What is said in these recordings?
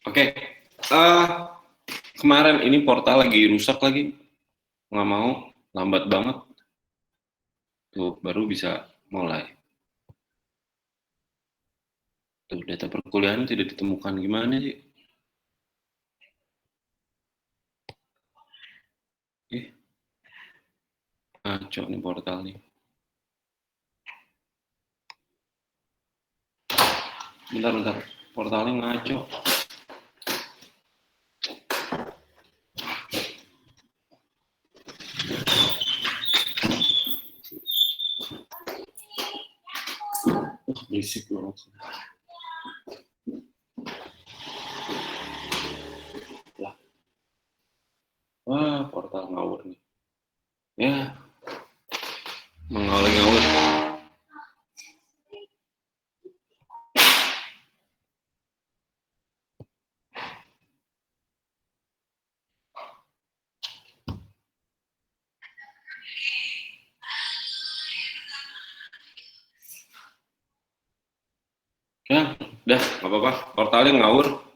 Oke, kemarin ini portal lagi rusak lagi, nggak mau, lambat banget. Tuh, baru bisa mulai. Tuh, data perkuliahan tidak ditemukan, gimana sih? Ngaco nih portal nih. Bentar, portalnya ngaco. Berisik banget. Lah. Wah, portal ngawur nih. Ya, mengawur-ngawur. Ya, udah, nggak apa-apa. Portalnya ngawur.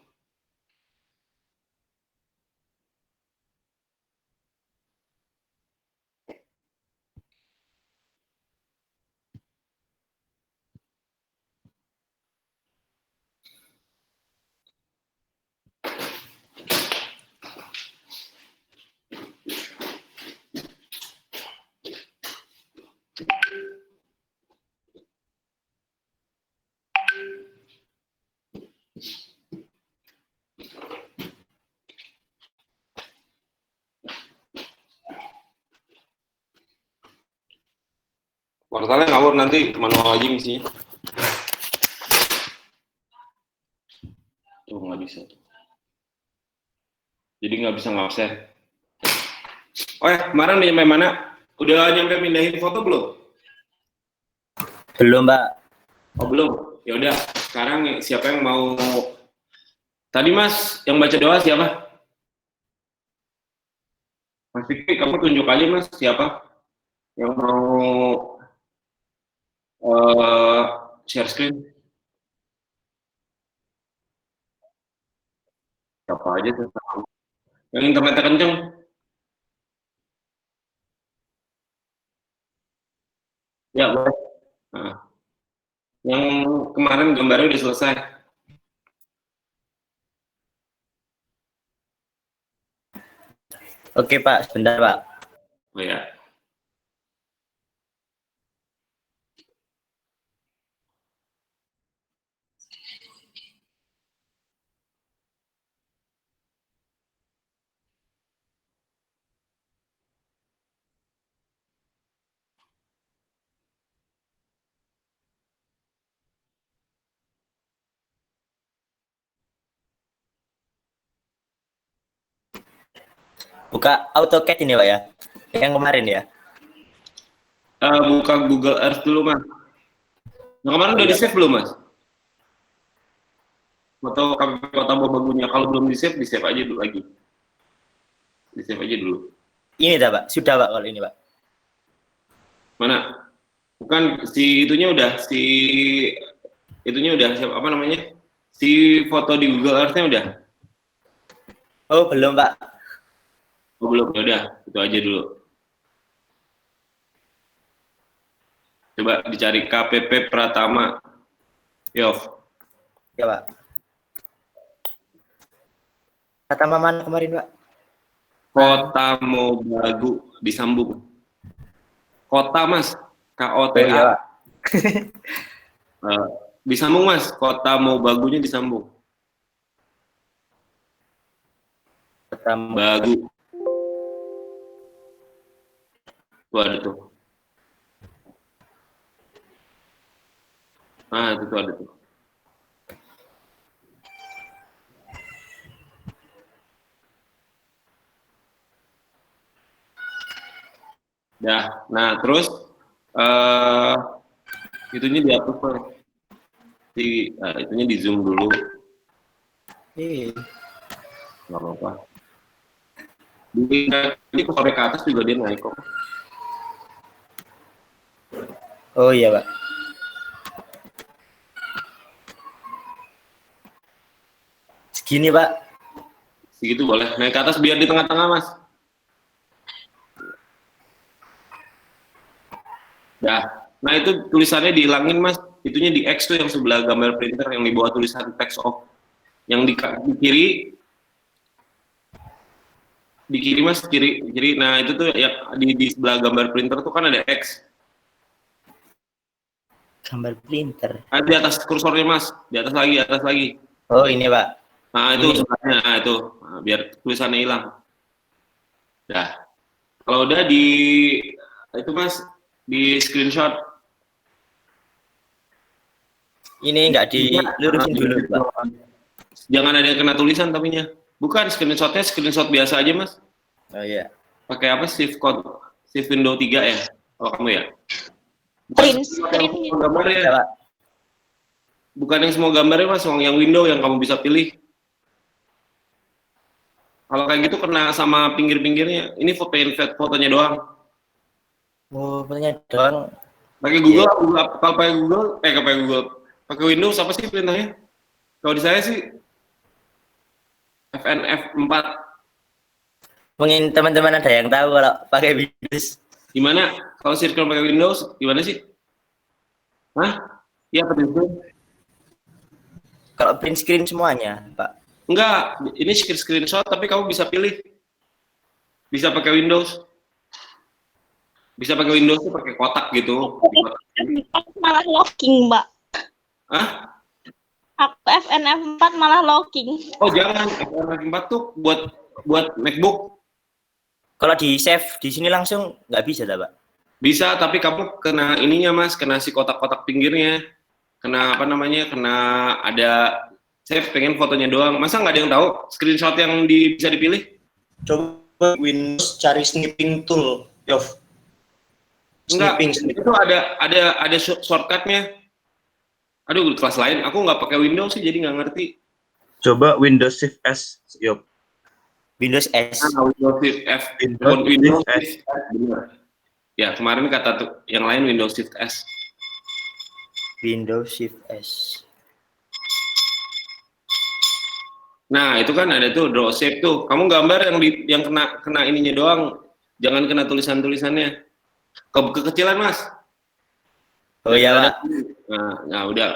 Portalnya ngawur, nanti manual aja ngisinya. Tuh, nggak bisa. Jadi nggak bisa ngabsen. Oh ya, kemarin udah nyampe mana? Udah nyampe pindahin foto belum? Belum, Pak. Oh, belum. Ya udah, sekarang siapa yang mau? Tadi Mas, yang baca doa siapa? Mas Fikri, kamu tunjuk aja Mas, siapa yang mau share screen? Siapa aja tuh? Yang internetnya kenceng? Ya, boleh. Nah, yang kemarin gambarnya udah selesai. Oke, Pak. Sebentar, Pak. Oh ya. Buka AutoCAD ini, Pak ya. Yang kemarin ya. Buka Google Earth dulu Mas. Yang kemarin Oh udah iya, di save Pak. belum Mas? Foto KPP Kota Bagunya. Kalau belum di save aja dulu lagi. Di save aja dulu. Ini dah, Pak. Sudah, Pak, kalau ini, Pak. Mana? Bukan, si itunya udah, si itunya udah, siapa apa namanya? Si foto di Google Earth-nya udah. Oh, belum, Pak. Oh, belum, ya udah, itu aja dulu. Coba dicari KPP Pratama. Yov. Ya, Pak. Kata Maman kemarin, Pak. Kota Mobagu disambung. Kota Mas, Oh iya, KOTA. Pak. Disambung Mas, Kota Mobagunya disambung. Ketemu. Bagu. Tuh ada tuh. Nah, itu tuh ada tuh. Dah, nah terus itunya dihapus Mas. Itunya di zoom dulu. Iya. Nggak apa-apa. Ini sampai ke atas juga dia naik kok. Oh iya, Pak. Gini Pak. Segitu boleh. Naik ke atas biar di tengah-tengah Mas. Dah. Nah itu tulisannya dihilangin Mas. Itunya di X tuh yang sebelah gambar printer yang di bawah tulisan text off. Yang di kiri, Mas, kiri. Nah itu tuh ya di sebelah gambar printer tuh kan ada X. Gambar printer. Di atas kursornya Mas, di atas lagi. Oh ini Pak. Nah itu Ini. sebelahnya, nah itu, nah, biar tulisannya hilang. Dah. Kalau udah itu Mas di screenshot. Ini nggak dilurusin dulu Pak. Jangan ada yang kena tulisan tapinya. Bukan screenshotnya screenshot biasa aja Mas. Oh iya. Pakai apa? Shift window 3 ya. Kalau kamu ya. Print screen gitu. Gambarnya. Ya, Pak. Bukan yang semua gambarnya Mas, yang window yang kamu bisa pilih. Kalau kayak gitu kena sama pinggir-pinggirnya. Ini fotonya doang. Oh, fotonya doang. Pakai Google, kalau pakai Google, pakai Windows apa sih perintahnya? Kalau di saya sih FNF 4. Mungkin teman-teman ada yang tahu kalau pakai Windows. Gimana? Kalau circle pakai Windows, gimana sih? Hah? Iya, print screen. Kalau print screen semuanya, Pak. Enggak, ini screenshot tapi kamu bisa pilih. Bisa pakai Windows. Bisa pakai Windows tuh pakai kotak gitu. Malah locking, Mbak. Hah? Aku FNF 4 malah locking. Oh, jangan. FNF 4 tuh buat MacBook. Kalau di save di sini langsung nggak bisa, Pak? Bisa, tapi kamu kena ininya Mas, kena si kotak-kotak pinggirnya. Kena apa namanya? Kena ada. Saya pengen fotonya doang. Masa nggak ada yang tahu screenshot yang bisa dipilih? Coba Windows cari snipping tool, Yov. Enggak, itu ada shortcutnya. Aduh, kelas lain. Aku nggak pakai Windows sih, jadi nggak ngerti. Coba Windows Shift S, Yov. Windows S. Windows Shift F. Windows Shift S. Benar. Ya, kemarin kata tuh yang lain Windows Shift S. Windows Shift S. Nah, itu kan ada tuh draw shape tuh. Kamu gambar yang kena ininya doang. Jangan kena tulisannya. Kekecilan, Mas. Oh iya, Pak. Nah, udah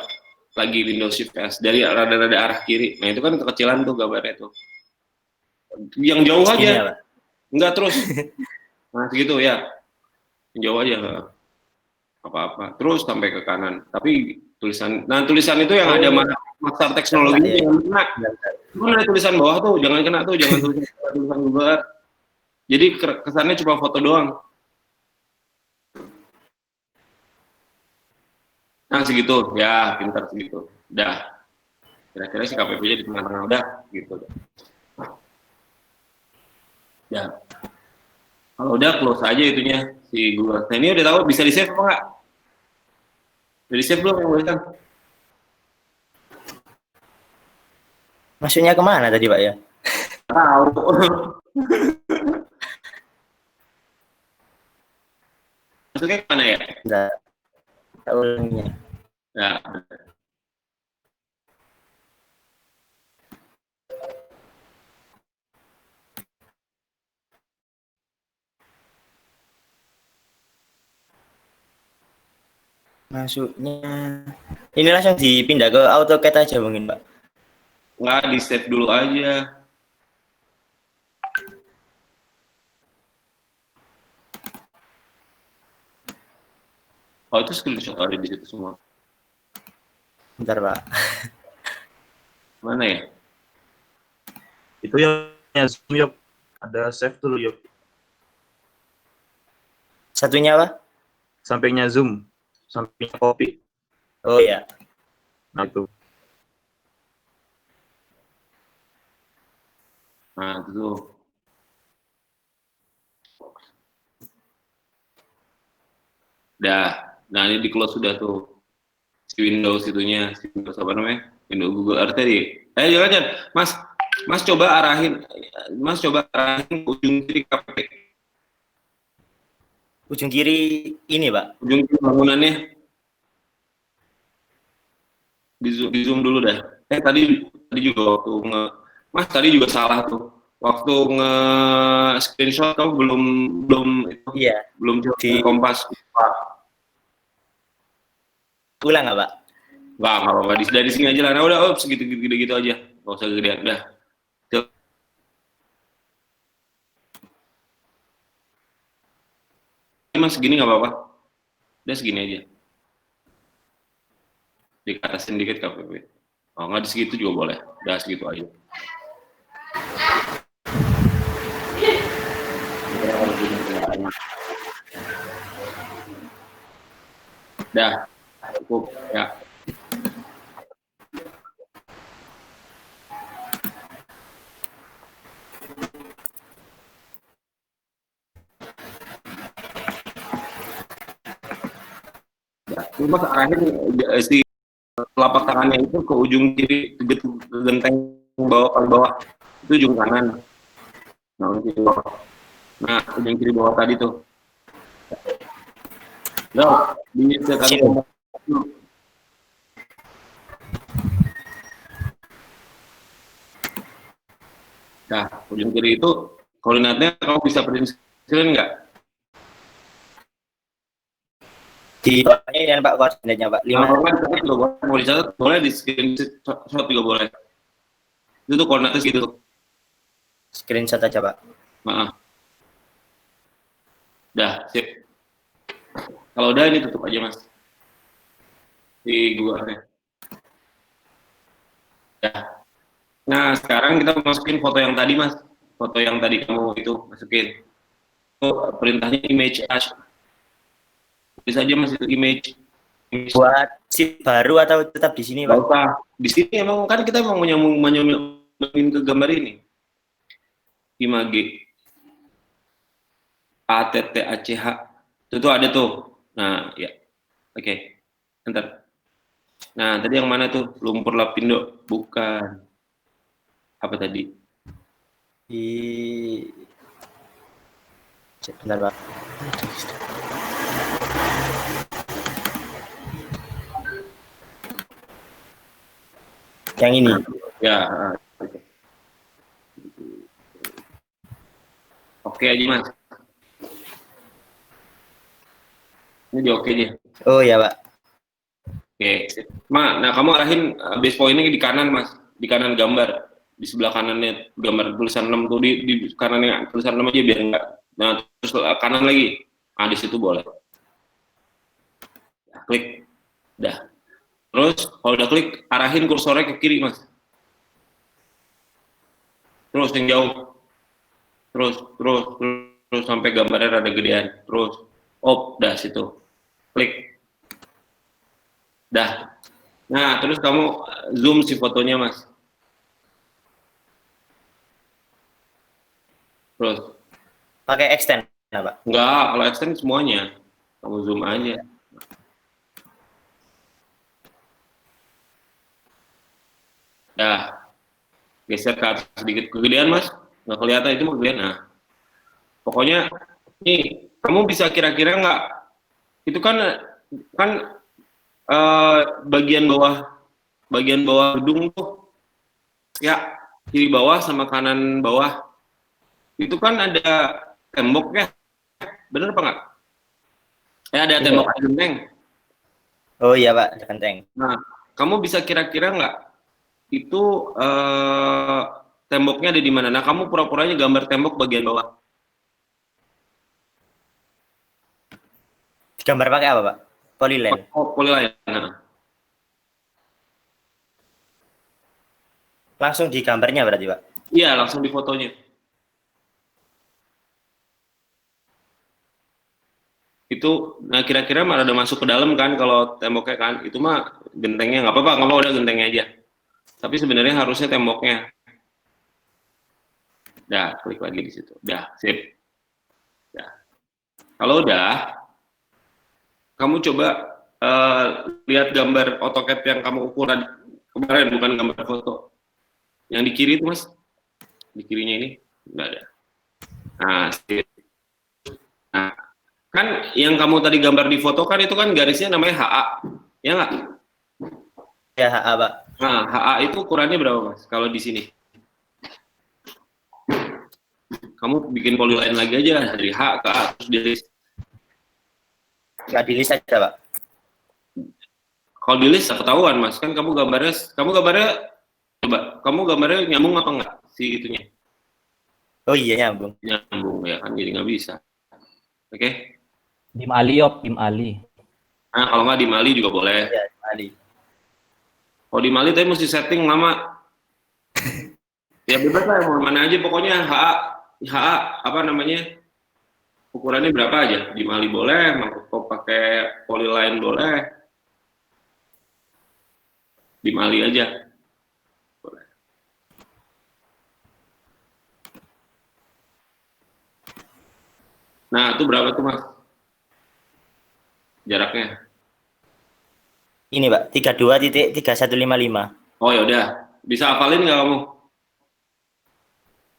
lagi Windows Shift S dari rada-rada arah kiri. Nah, itu kan kekecilan tuh gambarnya tuh. Yang jauh aja. Ya, Pak. Enggak terus. Nah, segitu ya. Yang jauh aja. Apa-apa. Terus sampai ke kanan. Tapi tulisan itu yang ada master teknologi yang kena. Itu ada tulisan bawah tuh, jangan kena tuh, jangan tulisan juga. Jadi kesannya cuma foto doang. Nah segitu, ya pintar segitu. Udah. Kira-kira sih KPP-nya di tengah-tengah udah gitu. Ya. Kalau udah close aja itunya si Google. Nah ini udah tahu bisa di-save apa enggak? Udah di-save belum yang barusan? Maksudnya kemana tadi, Pak ya? Tahu. Maksudnya kemana ya? Enggak. Ulangnya. Ya. Masuknya ini langsung dipindah ke AutoCAD aja mungkin, Pak. Nggak, di-save dulu aja. Oh, itu screenshot ada di situ semua. Bentar, Pak. Mana ya? Itu yang Zoom, Yov. Ada save dulu, Yov. Satunya apa? Sampingnya Zoom. Sampingnya copy. Oh iya. Nah, itu. Nah, itu tuh. Dah. Nah, ini di close sudah tuh. Si Windows itunya, si Windows apa namanya? Windows Google Earth tadi. Jangan. Mas coba arahin ujung kiri KPP. Ujung kiri ini, Pak. Ujung kiri bangunannya. Di zoom dulu dah. Tadi juga waktu Mas tadi juga salah tuh. Waktu nge-screenshot kamu belum itu, Iya. belum Di- kompas. Ulang nggak, Pak? Nggak apa-apa. Dari sini aja lah. Nah udah, segitu gitu aja. Nggak usah gedean. Udah. Mas segini nggak apa-apa. Udah segini aja. Dikatasin dikit KPP. Oh nggak di segitu juga boleh. Udah segitu aja. Udah. Cukup ya. Cuma akhirnya si telapak tangannya itu ke ujung kiri, ke genteng bawah itu ujung kanan. Nah, ujung kiri bawah. Nah, ujung kiri bawah tadi tuh. Nah, di sekitar nah, ujung kiri itu koordinatnya kamu bisa print screen nggak? Di bawahnya yang Pak koordinatnya, Pak. 5. Mau dicatat boleh, di screenshot juga boleh. Itu tuh koordinatnya segitu. Screenshot aja, Pak. Maaf. Dah, sip. Kalau udah ini tutup aja mas. Di Google-nya. Ya. Nah, sekarang kita masukin foto yang tadi mas. Foto yang tadi kamu itu masukin. Itu perintahnya image as. Bisa aja mas itu image. Buat sheet baru atau tetap di sini, Pak? Gak usah. Di sini emang kan kita emang menyambungin ke gambar ini. Image. ATTACH. Itu tuh ada tuh. Nah, ya. Oke. Ntar. Nah, tadi yang mana tuh? Lumpur Lapindo. Bukan. Apa tadi? Di sebentar, Pak. Yang ini. Ya. Oke aja, Mas. Ini di oke aja. Oh ya, Pak. Oke. Nah kamu arahin base point-nya di kanan, Mas. Di kanan gambar. Di sebelah kanannya gambar tulisan 6 tuh di kanannya tulisan 6 aja biar enggak. Nah, terus kanan lagi. Nah, di situ boleh. Ya, klik. Udah. Terus kalau udah klik, arahin kursornya ke kiri, Mas. Terus yang jauh. Terus sampai gambarnya rada gedean. Terus dah situ. Klik. Dah. Nah, terus kamu zoom si fotonya, Mas. Terus. Pakai extend, nah, Pak? Enggak, kalau extend semuanya. Kamu zoom aja. Dah. Geser ke atas sedikit. Kegedean, Mas. Nggak kelihatan, itu mah kegedean. Nah. Pokoknya, nih, kamu bisa kira-kira nggak, itu kan bagian bawah gedung tuh, ya, kiri bawah sama kanan bawah, itu kan ada temboknya, bener apa nggak? Ya, ada tembok genteng. Oh iya, Pak, ada genteng. Nah, kamu bisa kira-kira nggak, itu temboknya ada di mana? Nah, kamu pura-puranya gambar tembok bagian bawah. Gambar pakai apa, Pak? Polyline. Oh, polyline. Nah. Langsung di gambarnya berarti, Pak? Iya, langsung di fotonya. Itu, nah kira-kira malah ada masuk ke dalam kan kalau temboknya kan, itu mah gentengnya nggak apa-apa, udah gentengnya aja. Tapi sebenarnya harusnya temboknya. Dah, klik lagi di situ. Dah, sip. Dah. Kalau udah, kamu coba lihat gambar AutoCAD yang kamu ukuran kemarin, bukan gambar foto. Yang di kiri itu, Mas. Di kirinya ini, nggak ada. Nah, sip. Nah, kan yang kamu tadi gambar di foto kan itu kan garisnya namanya HA, ya nggak? Ya, HA, Pak. Nah, HA itu ukurannya berapa, Mas? Kalau di sini? kamu bikin polyline lagi aja dari H ke A terus di list. Nggak di list aja, Pak. Kalau di list ketahuan Mas, kan kamu gambarnya coba, kamu gambarnya nyambung apa enggak si itunya? Oh iya, nyambung. Nyambung ya kan, jadi nggak bisa. Oke? Tim Ali, tim Ali. Nah, kalau nggak di Mali juga boleh. Iya, Ali. Kalau di Mali tapi mesti setting lama. Ya bebas lah, mau mana aja pokoknya HA apa namanya? Ukurannya berapa aja? Di Mali boleh, mau pakai polyline boleh. Di Mali aja. Boleh. Nah, itu berapa tuh, Mas? Jaraknya. Ini, Pak, 32.3155. Oh ya udah, bisa hafalin nggak kamu?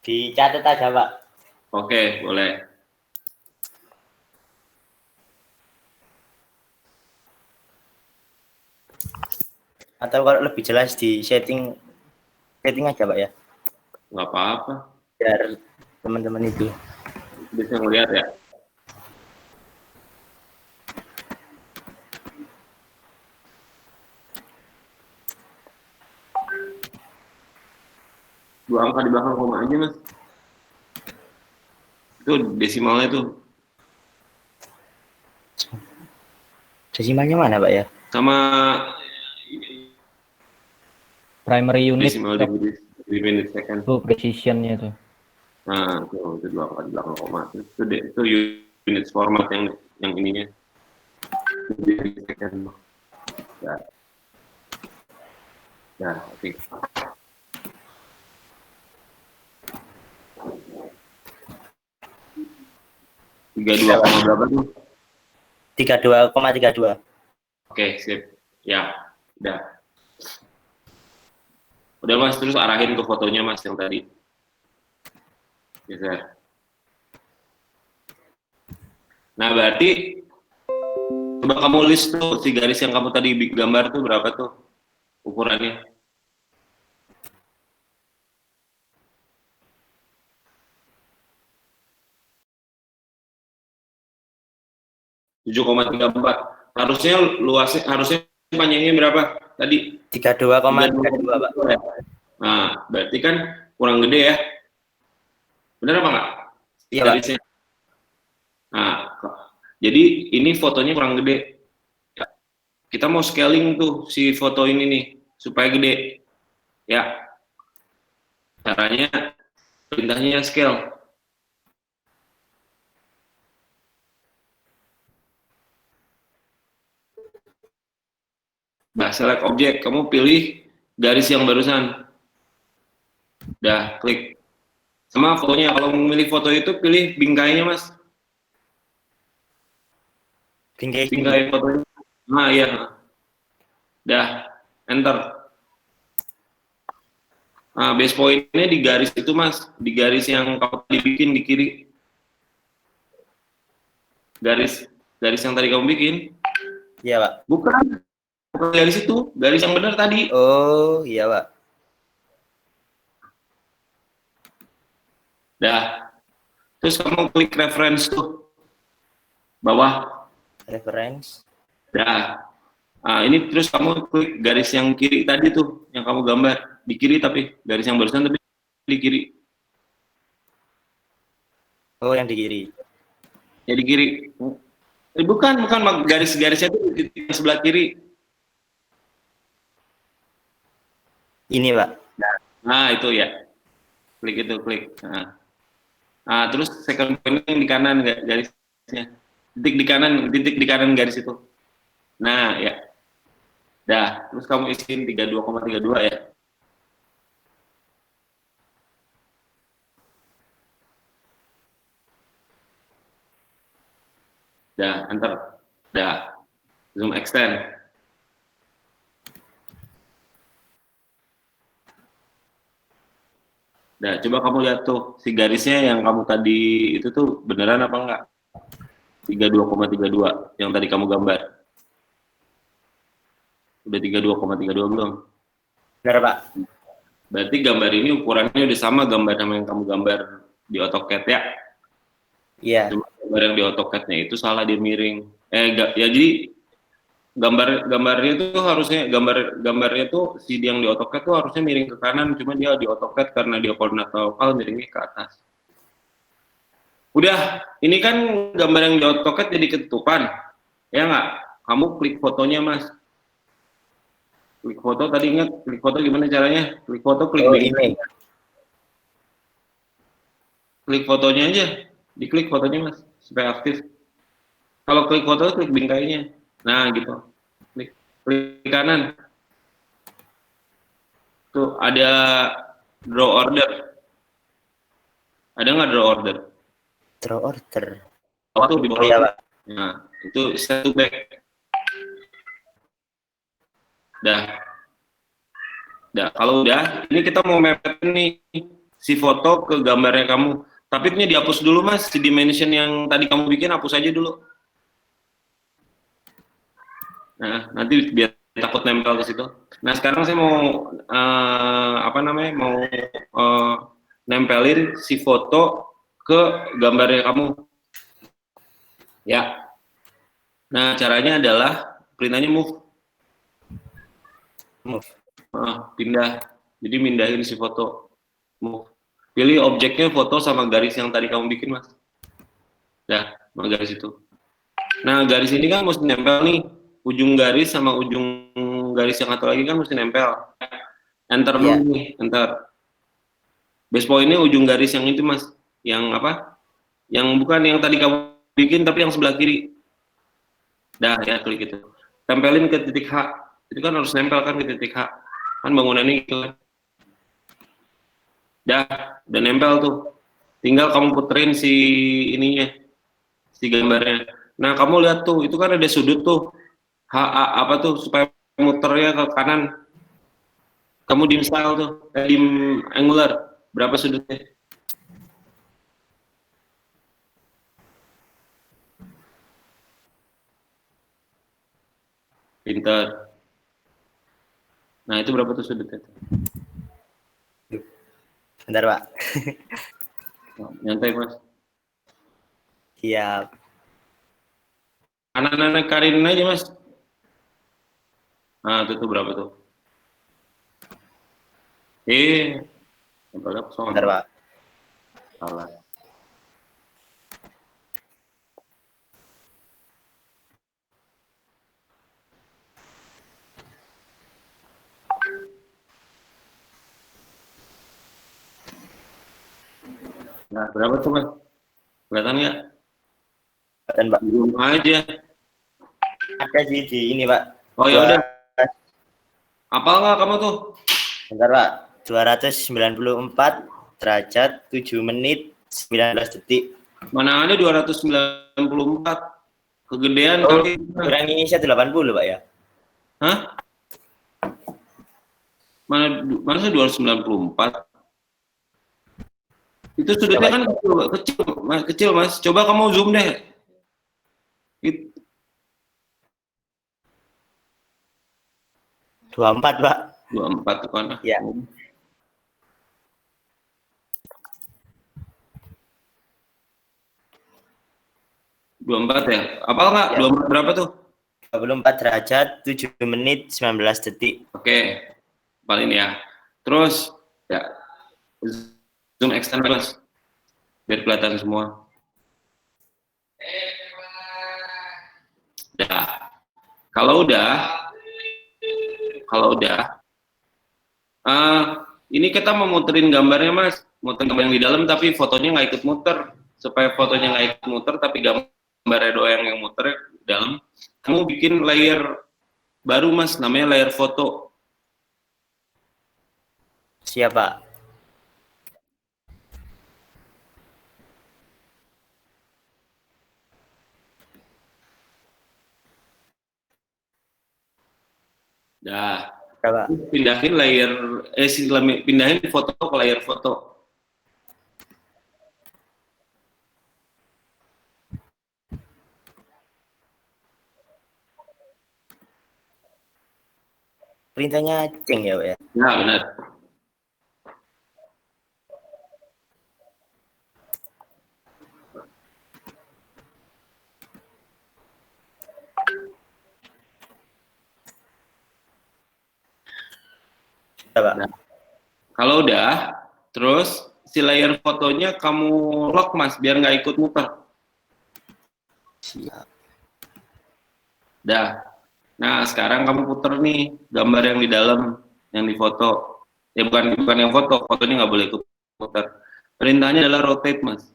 Dicatat aja, Pak. Oke, boleh. Atau kalau lebih jelas di setting aja, Pak ya. Nggak apa-apa. Biar teman-teman itu. Bisa ngeliat ya. Dua angka di belakang koma aja, Mas. Itu desimalnya tuh. Desimalnya mana, Pak ya? Sama Primary unit desimal di menit second. itu precisionnya itu. Nah, itu dua angka di belakang koma. Itu unit format yang ininya. Di menit second. Ya. Ya, oke. Tiga dua koma berapa tuh? 32,32. Oke, sip. Ya, udah. Udah Mas, terus arahin ke fotonya Mas yang tadi. Geser. Nah, berarti coba kamu list tuh si garis yang kamu tadi gambar tuh berapa tuh ukurannya? 7,34. Harusnya panjangnya berapa tadi? 32,32, Pak. Nah, berarti kan kurang gede ya. Benar apa enggak? Iya, Pak. Garisnya. Nah, jadi ini fotonya kurang gede. Ya, kita mau scaling tuh si foto ini nih supaya gede. Ya. Caranya perintahnya scale. Nah, select objek, kamu pilih garis yang barusan. Udah, klik. Sama fotonya, kalau memilih foto itu pilih bingkainya, Mas. Bingkai fotonya. Nah, iya. Udah, enter. Nah, base point-nya di garis itu, Mas. Di garis yang kamu dibikin di kiri. Garis yang tadi kamu bikin. Iya, Pak. Bukan garis itu, garis yang benar tadi. Oh, iya, Pak. Dah. Terus kamu klik reference tuh. Bawah. Reference. Dah. Nah, ini terus kamu klik garis yang kiri tadi tuh, yang kamu gambar. Di kiri tapi, garis yang barusan tapi di kiri. Oh, yang di kiri. Ya di kiri. Bukan garis-garisnya tuh di sebelah kiri. Ini, Pak. Nah, itu ya. Klik itu, klik. Nah, terus second point yang di kanan garisnya. Titik di kanan garis itu. Nah, ya. Dah, terus kamu isiin 32,32 ya. Dah, enter. Dah. Zoom extend. Dah, coba kamu lihat tuh si garisnya yang kamu tadi itu tuh beneran apa enggak? 32,32 yang tadi kamu gambar. Udah 32,32 belum? Benar, Pak. Berarti gambar ini ukurannya udah sama gambar sama yang kamu gambar di AutoCAD ya. Iya. Cuma gambar yang di AutoCAD-nya itu salah, dia miring. Ya jadi gambarnya itu harusnya gambarnya tuh si yang di AutoCAD tuh harusnya miring ke kanan, cuma dia di AutoCAD karena dia koordinat lokal miringnya ke atas. Udah, ini kan gambar yang di AutoCAD jadi ketutupan, ya nggak? Kamu klik fotonya, Mas. Klik foto, tadi ingat klik foto gimana caranya? Klik foto, klik Oh, bingkai. ini. Klik fotonya aja, diklik fotonya, Mas, supaya aktif. Kalau klik foto, klik bingkainya. Nah, gitu. Klik kanan. Tuh, ada draw order. Ada nggak draw order? Draw order. Oh, tuh di Oh bawah. ya, Pak. Nah, itu set to back. Dah, kalau udah, ini kita mau mepet nih si foto ke gambarnya kamu. Tapi ini dihapus dulu, Mas. Si dimension yang tadi kamu bikin, hapus aja dulu. Nah, nanti biar takut nempel ke situ. Nah, sekarang saya mau mau nempelin si foto ke gambarnya kamu. Ya. Nah, caranya adalah perintahnya move. Move. Pindah. Jadi mindahin si foto. Move. Pilih objeknya foto sama garis yang tadi kamu bikin, Mas. Ya, sama garis itu. Nah, garis ini kan mesti nempel nih. Ujung garis sama ujung garis yang satu lagi kan mesti nempel. Enter dulu nih, enter. Base point-nya ujung garis yang itu, Mas. Yang apa? Yang bukan yang tadi kamu bikin, tapi yang sebelah kiri. Dah, ya, klik itu. Tempelin ke titik H. Itu kan harus nempel kan ke titik H. Kan bangunannya gitu kan. Dah, udah nempel tuh. Tinggal kamu puterin si ininya, si gambarnya. Nah, kamu lihat tuh, itu kan ada sudut tuh. Apa tuh supaya muternya ke kanan. Kamu dim style tuh, dim angular. Berapa sudutnya? Pinter. Nah, itu berapa tuh sudutnya? Bentar, Pak. Nyantai, Mas. Siap. Anak-anak Karin aja, Mas. Nah, itu tuh berapa tuh? Bentar, Pak. Salah. Nah, berapa tuh, Mas? Kelihatan nggak? Dan Pak. Belum aja. Ada sih di ini, Pak. Oh, ya udah. Apal nggak kamu tuh? Bentar, Pak. 294 derajat 7 menit 19 detik. Mana ada 294? Kegedean Oh, kali. kurang ini 80, Pak ya? Hah? Mana sih 294? Itu sudutnya kan kecil, Mas. Coba kamu zoom deh. 24, Pak. 24 tuh kan. Iya. Dua empat ya? Apal nggak? Ya. 24 berapa tuh? 24 derajat 7 menit 19 detik. Oke. Paling ya. Terus ya zoom extend, Mas. Biar kelihatan semua. Ya. Kalau udah ini kita mau muterin gambarnya, Mas. Muterin gambar yang di dalam tapi fotonya nggak ikut muter. Supaya fotonya nggak ikut muter tapi gambarnya doang yang muter di dalam. Kamu bikin layer baru, Mas, namanya layer foto. Siapa? Dah. Siapa? Pindahin foto ke layer foto. Perintahnya ceng ya, Pak ya? Nah, benar. Pak. Nah, kalau udah, terus si layer fotonya kamu lock Mas, biar nggak ikut muter. Siap. Dah. Nah, sekarang kamu puter nih gambar yang di dalam, yang di foto. Ya bukan yang foto, fotonya nggak boleh ikut puter. Perintahnya adalah rotate Mas.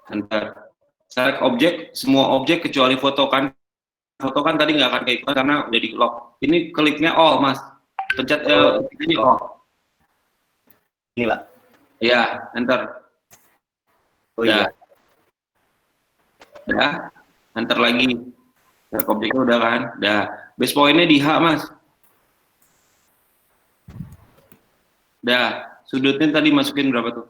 Enter. Select objek, semua objek kecuali foto kan. Foto kan tadi nggak akan keikut karena udah di lock. Ini kliknya all Mas. Pencet ini all. Ini Pak. Ya, enter. Oh iya. Udah, enter lagi. Select objeknya udah kan? Udah. Base point-nya di H Mas. Udah. Sudutnya tadi masukin berapa tuh?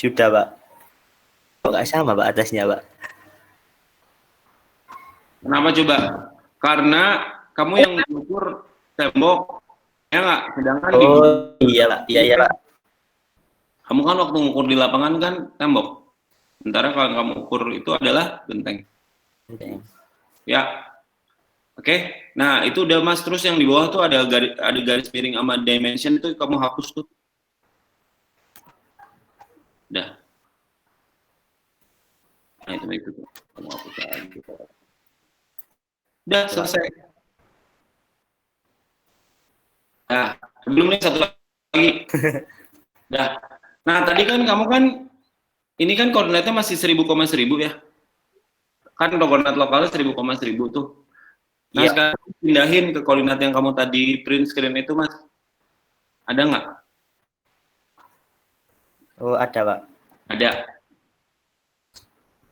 Sudah Pak. Kok nggak sama Pak atasnya Pak? Kenapa coba? Karena kamu yang mengukur tembok, ya nggak? Sedangkan di Oh iya Pak. Iya Pak. kamu kan waktu mengukur di lapangan kan tembok. Sementara kalau kamu ukur itu adalah genteng. Oke. Ya. Oke. Nah, itu udah Mas. Terus yang di bawah tuh ada garis miring sama dimension itu kamu hapus tuh. Udah. Nah, itu tuh. Kamu hapus aja. Udah selesai. Nah, sebelumnya satu lagi. Dah. Nah, tadi kan kamu kan ini kan koordinatnya masih 1000, 1000 ya. Kan koordinat lokalnya 1000, 1000 tuh. Nah, Iya. sekarang pindahin ke koordinat yang kamu tadi print screen itu, Mas. Ada nggak? Oh ada Pak. Ada.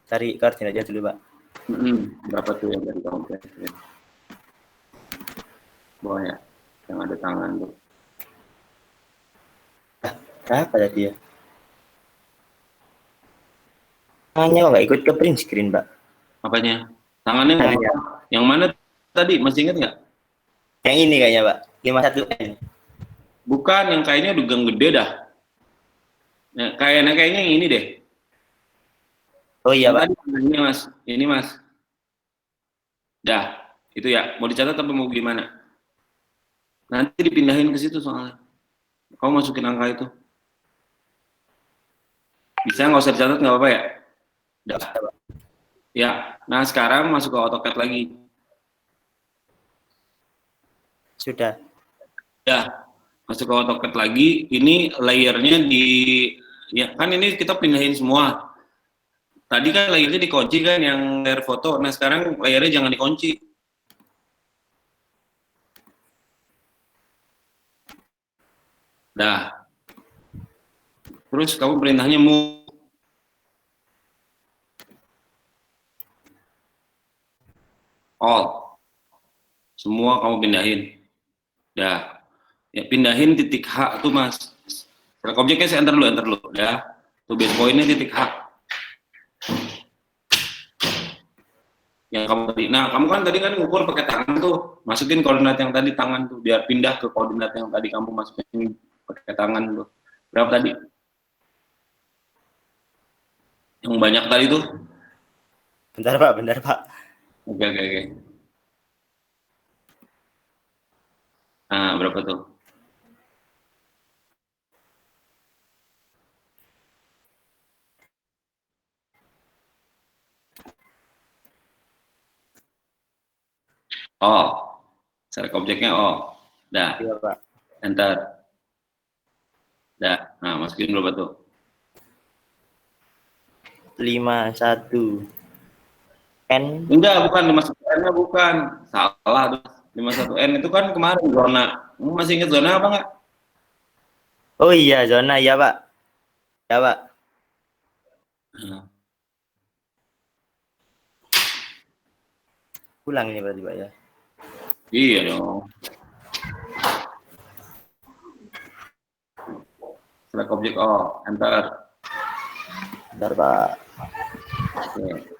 Cari koordinatnya dulu Pak. Berapa tuh yang dari kamu print screen? Bawah ya, yang ada tangan tuh. Berapa tadi ya? Tangannya kok nggak ikut ke print screen Pak? Apanya? Tangannya nggak Tangannya. apa-apa. Yang mana tadi? Masih ingat nggak? Yang ini kayaknya Pak. 51N. Bukan, yang kayaknya udah gang gede dah. Nah, kayaknya yang ini deh. Oh iya Pak. Tadi, ini Mas, ini Mas. Dah, itu ya. Mau dicatat apa mau gimana? Nanti dipindahin ke situ soalnya. Kamu masukin angka itu. Bisa nggak usah dicatat nggak apa-apa ya? Dah. Ya. Nah sekarang masuk ke AutoCAD lagi. Sudah. Ya. Masuk ke AutoCAD lagi. Ini layernya di, ya kan ini kita pindahin semua. Tadi kan layernya dikunci kan yang layer foto. Nah sekarang layernya jangan dikunci. Dah. Terus kamu perintahnya move. All. Semua kamu pindahin. Dah. Ya pindahin titik H tuh Mas. Select objeknya saya enter dulu. Dah. Tuh base point-nya titik H. Yang kamu tadi. Nah, kamu kan tadi kan ngukur pakai tangan tuh. Masukin koordinat yang tadi tangan tuh biar pindah ke koordinat yang tadi kamu masukin pakai tangan tuh. Berapa tadi? Yang banyak tadi tuh. Bentar Pak. Oke. Nah, berapa tuh? Oh. Select objeknya oh. Dah. Iya Pak. Enter. Dah. Nah, masukin berapa tuh? 51 N. Enggak, bukan 51N-nya bukan. Salah tuh. 51N itu kan kemarin zona. Kamu masih ingat zona apa enggak? Oh iya zona ya Pak. Ya Pak. Nah. Pulang ini berarti Pak ya. Iya dong. Select objek oh, enter. Bentar Pak. Oke.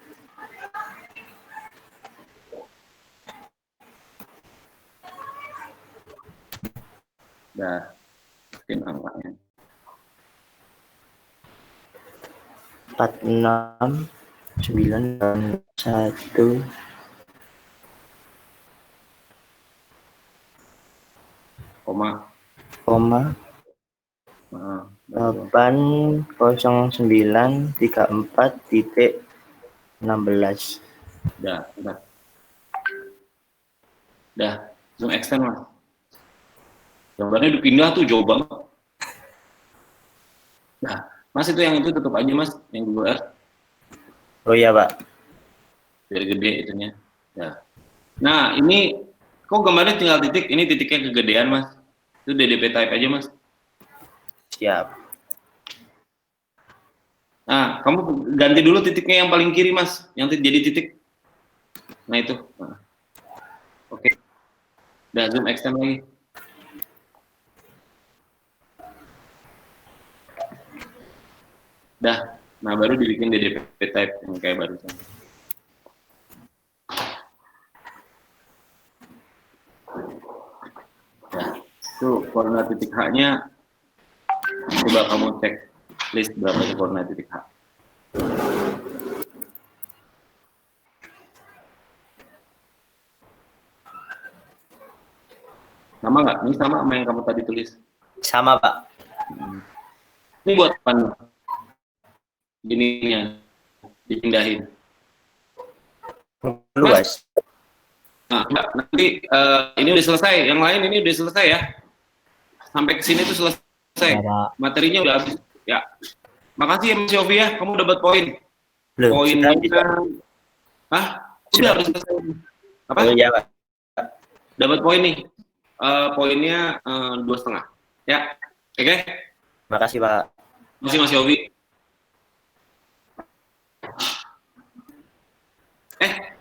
Dah. Masukin angkanya. 46 91 Koma. koma Nah, betul. 80934.16. Dah. Zoom extend mas. Gambarnya dipindah tuh jauh banget. Nah, mas itu yang itu tutup aja mas, yang Google Earth. Oh iya Pak. Biar gede itunya. Ya. Nah, ini kok gambarnya tinggal titik, ini titiknya kegedean mas. Itu DDP type aja mas. Siap. Nah, kamu ganti dulu titiknya yang paling kiri mas, yang jadi titik. Nah itu. Nah. Oke. Udah zoom extend lagi. Dah. Nah baru dibikin DDP type yang kayak barusan. Nah, itu koordinat titik H-nya. Coba kamu cek list berapa koordinat titik H. Sama nggak? Ini sama yang kamu tadi tulis. Sama Pak. Ini buat apa? Ininya dipindahin. Luas. Nah, nanti ini udah selesai. Yang lain ini udah selesai ya. Sampai ke sini tuh selesai. Ya, Pak. Materinya udah habis. Ya. Makasih ya Mas Yofi ya. Kamu dapat poin. Belum. Poinnya. Sudah, Hah? Sudah. Udah selesai. Apa? Oh iya Pak. Dapat poin nih. Poinnya 2,5. Ya. Oke. Makasih Pak. Masih Mas Yofi.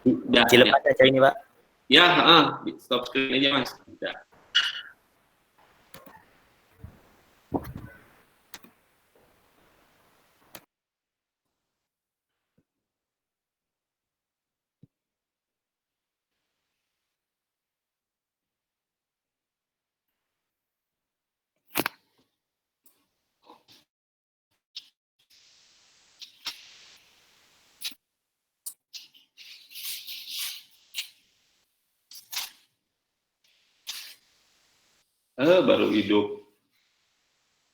Udah. Dilepas aja ini Pak. Ya, stop screen aja Mas. Udah. Baru hidup.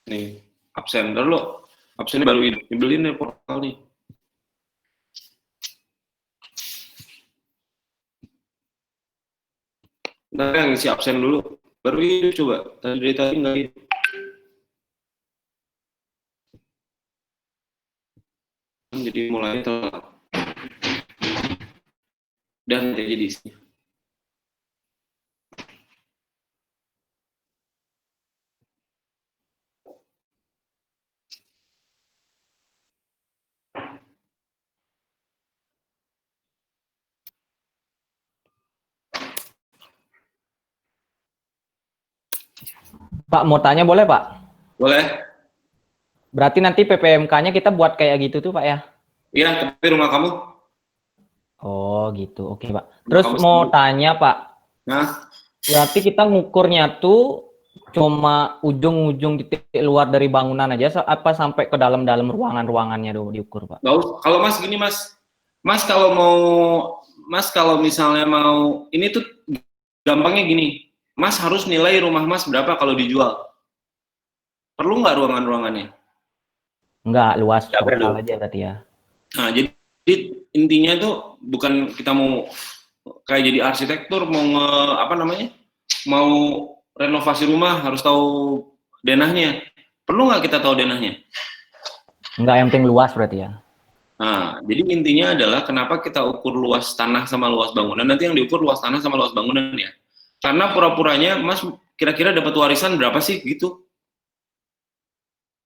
Nih, absen dulu. Absennya baru hidup. Nyebelin ya portal nih. Ntar yang ngisi absen dulu. Baru hidup coba. Dari tadi nggak hidup. Jadi mulai telat. Dan jadi di sini. Pak, mau tanya boleh Pak? Boleh? Berarti nanti PPMK-nya kita buat kayak gitu tuh Pak ya? Iya, tapi rumah kamu? Oh gitu, oke Pak. Terus Kamu mau sendiri. tanya Pak, Nah, berarti kita ngukurnya tuh cuma ujung-ujung titik luar dari bangunan aja, apa sampai ke dalam-dalam ruangan-ruangannya dulu diukur Pak? nggak usah. Kalau Mas gini Mas, Mas kalau misalnya mau, ini tuh gampangnya gini, Mas harus nilai rumah Mas berapa kalau dijual. Perlu nggak ruangan-ruangannya? Enggak, luas Nggak perlu. total aja berarti ya. Nah, jadi intinya tuh bukan kita mau kayak jadi arsitektur, mau mau renovasi rumah harus tahu denahnya. Perlu nggak kita tahu denahnya? Enggak, yang penting luas berarti ya. Nah, jadi intinya adalah kenapa kita ukur luas tanah sama luas bangunan. Nanti yang diukur luas tanah sama luas bangunan ya. Karena pura-puranya, Mas kira-kira dapat warisan berapa sih gitu?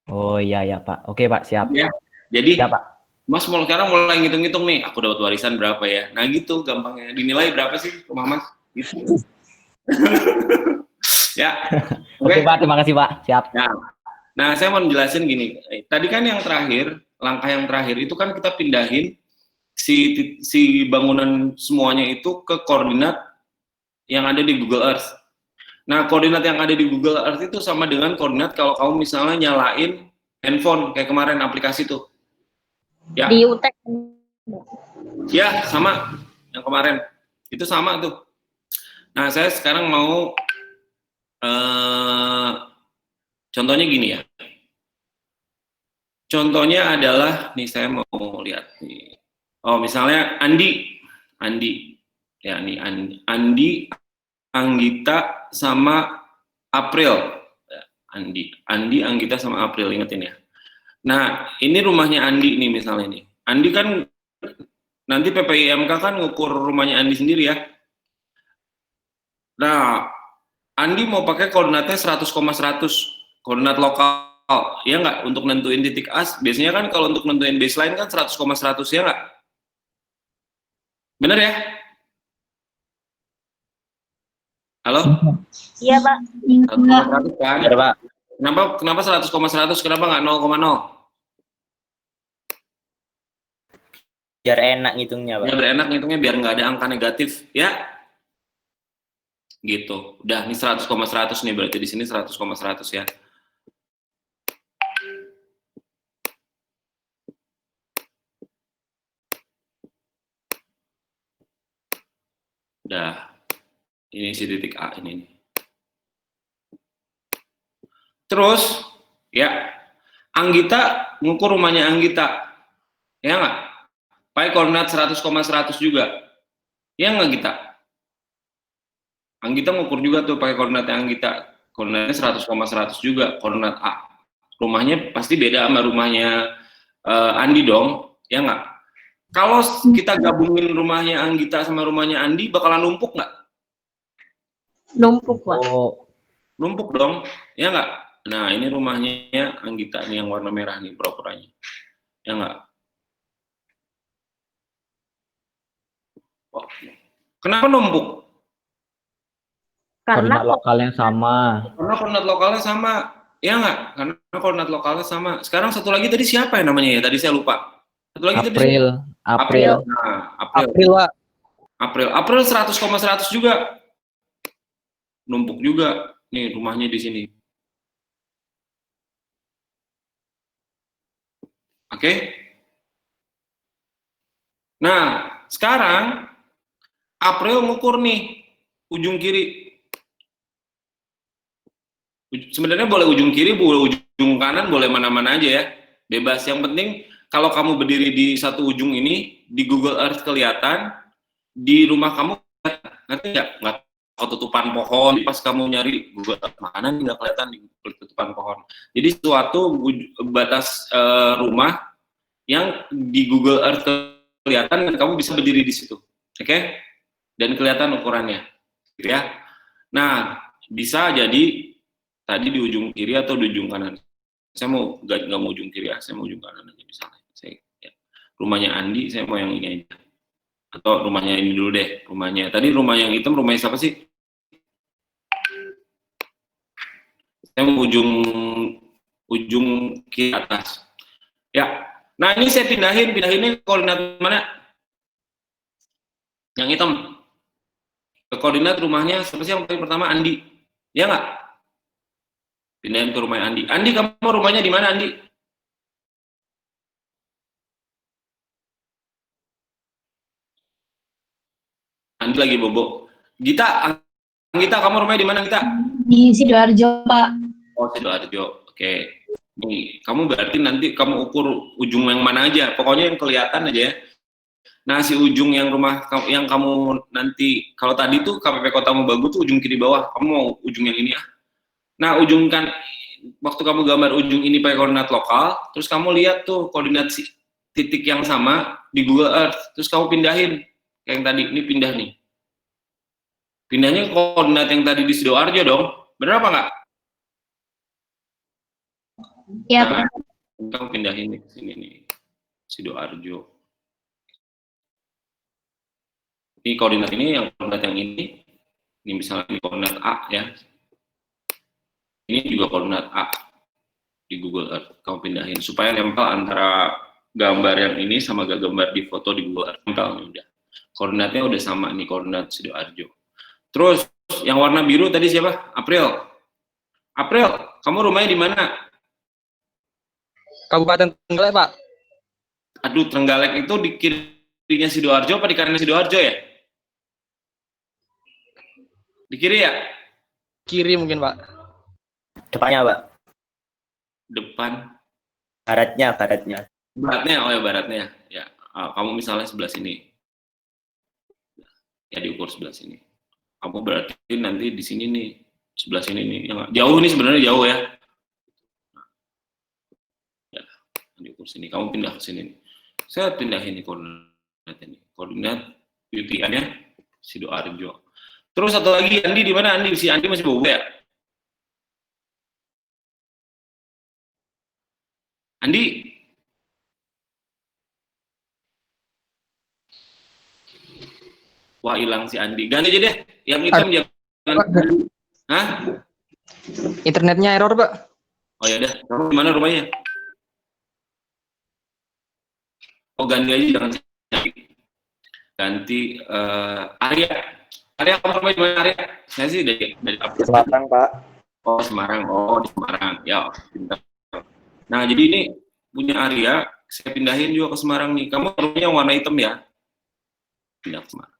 Oh iya ya Pak. Oke Pak, siap. Ya. Jadi, Ya Pak. Mas sekarang mulai ngitung-ngitung nih, aku dapat warisan berapa ya? Nah gitu gampangnya. Dinilai berapa sih rumah Mas? Gitu. Ya. Oke Pak, terima kasih Pak. Siap. Nah, saya mau jelasin gini. Tadi kan yang terakhir, langkah yang terakhir itu kan kita pindahin si bangunan semuanya itu ke koordinat yang ada di Google Earth. Nah, koordinat yang ada di Google Earth itu sama dengan koordinat kalau kamu misalnya nyalain handphone kayak kemarin aplikasi tuh. Ya. Di UTEK. Ya, sama yang kemarin. Itu sama tuh. Nah, saya sekarang mau contohnya gini ya. Contohnya adalah nih saya mau lihat nih. Oh, misalnya Andi. Ya, nih Andi, Anggita sama April. Andi, Anggita sama April, ingetin ya. Nah, ini rumahnya Andi nih misalnya nih. Andi kan nanti PPIMK kan ngukur rumahnya Andi sendiri ya. Nah, Andi mau pakai koordinatnya 100,100, koordinat lokal, ya nggak? Untuk nentuin titik as, biasanya kan kalau untuk nentuin baseline kan 100,100, ya nggak? Bener ya? Halo? Iya, Pak. 100,100 kan? Bener, Pak. Kenapa 100,100? Kenapa nggak 0,0? Biar enak ngitungnya, Pak. Ya, biar enak ngitungnya, biar nggak ada angka negatif, ya? Gitu. Udah, ini 100,100 nih, berarti di sini 100,100 ya. Udah. Ini si titik A ini nih. Terus, ya, Anggita ngukur rumahnya Anggita, ya nggak? Pakai koordinat 100,100 juga, ya nggak Gita? Anggita ngukur juga tuh pakai koordinatnya Anggita, koordinatnya 100,100 juga, koordinat A. Rumahnya pasti beda sama rumahnya Andi dong, ya nggak? Kalau kita gabungin rumahnya Anggita sama rumahnya Andi, bakalan numpuk nggak? Numpuk, Pak. Oh, Numpuk dong, ya nggak? Nah, ini rumahnya Anggita nih yang warna merah nih pura-puranya, ya nggak? Oh. Kenapa numpuk? Karena koordinat lokalnya sama. Karena koordinat lokalnya sama, ya nggak? Karena koordinat lokalnya sama. Sekarang satu lagi tadi siapa ya namanya ya? Tadi saya lupa. Satu lagi tadi April. Nah, April. Pak. April 100,100 juga. Numpuk juga. Nih rumahnya di sini. Oke? Nah, sekarang April ngukur nih ujung kiri. Sebenarnya boleh ujung kiri, boleh ujung kanan, boleh mana-mana aja ya. Bebas. Yang penting kalau kamu berdiri di satu ujung ini, di Google Earth kelihatan, di rumah kamu ngerti nggak ketutupan pohon. Pas kamu nyari Google Earth mana nih nggak kelihatan di ketutupan pohon. Jadi suatu batas rumah yang di Google Earth kelihatan dan kamu bisa berdiri di situ, oke? Dan kelihatan ukurannya, gitu ya. Nah, bisa jadi tadi di ujung kiri atau di ujung kanan. Saya mau nggak mau ujung kiri ya, saya mau ujung kanan aja misalnya. Ya. Rumahnya Andi, saya mau yang ini aja. Atau rumahnya ini dulu deh, rumahnya. Tadi rumah yang hitam, rumahnya siapa sih? Saya mau ujung kiri atas. Ya. Nah, ini saya pindahinnya koordinat mana? Yang hitam. Ke koordinat rumahnya siapa sih yang paling pertama? Andi. Ya nggak? Pindahin ke rumah Andi. Andi, kamu rumahnya di mana, Andi? Andi lagi bobo. Gita, kamu rumahnya di mana, Gita? Di Sidoarjo, Pak. Oh, Sidoarjo. Oke. Nih, kamu berarti nanti kamu ukur ujung yang mana aja. Pokoknya yang kelihatan aja ya. Nah, si ujung yang rumah yang kamu nanti, kalau tadi tuh KPP Kota Mobagu tuh ujung kiri bawah. Kamu mau ujung yang ini ya? Nah, ujung kan, waktu kamu gambar ujung ini pakai koordinat lokal, terus kamu lihat tuh koordinat titik yang sama di Google Earth, terus kamu pindahin kayak yang tadi, ini pindah nih. Pindahnya koordinat yang tadi di Sidoarjo dong, bener apa nggak? Iya, Nah, Pak. kamu pindahin nih ke sini nih, Sidoarjo. Ini koordinat ini, yang koordinat yang ini misalnya ini koordinat A ya. Ini juga koordinat A di Google Earth. Kamu pindahin supaya nempel antara gambar yang ini sama gambar di foto di Google Earth. Nempel nih udah. Koordinatnya udah sama nih, koordinat Sidoarjo. Terus yang warna biru tadi siapa? April. April, kamu rumahnya di mana? Kabupaten Trenggalek, Pak. Aduh, Trenggalek itu di kirinya Sidoarjo apa di kanannya Sidoarjo ya? Di kiri ya? Kiri mungkin, Pak. Depannya, Pak. Depan. Baratnya. Baratnya, oh ya baratnya. Ya, kamu misalnya sebelah sini. Ya diukur sebelah sini. Kamu berarti nanti di sini nih, sebelah sini nih. Jauh nih sebenarnya jauh ya. Ya, diukur sini. Kamu pindah ke sini nih. Saya pindahin nih koordinat ini. Koordinat UTN-nya Sidoarjo. Terus satu lagi, Andi di mana? Andi, si Andi masih bobo ya? Andi? Wah, hilang si Andi. Ganti aja deh. Yang hitam jangan. Hah? Internetnya error, Pak. Oh ya udah. Kamu di mana rumahnya? Oh, ganti aja jangan Andi. Ganti Arya. Arya, kamu rumahnya di mana, Arya? Saya sih dari Semarang, Pak. Oh, Semarang. Oh, di Semarang. Ya, pintar. Nah, jadi ini punya Arya, saya pindahin juga ke Semarang nih. Kamu rumahnya yang warna hitam ya? Pindah ke Semarang.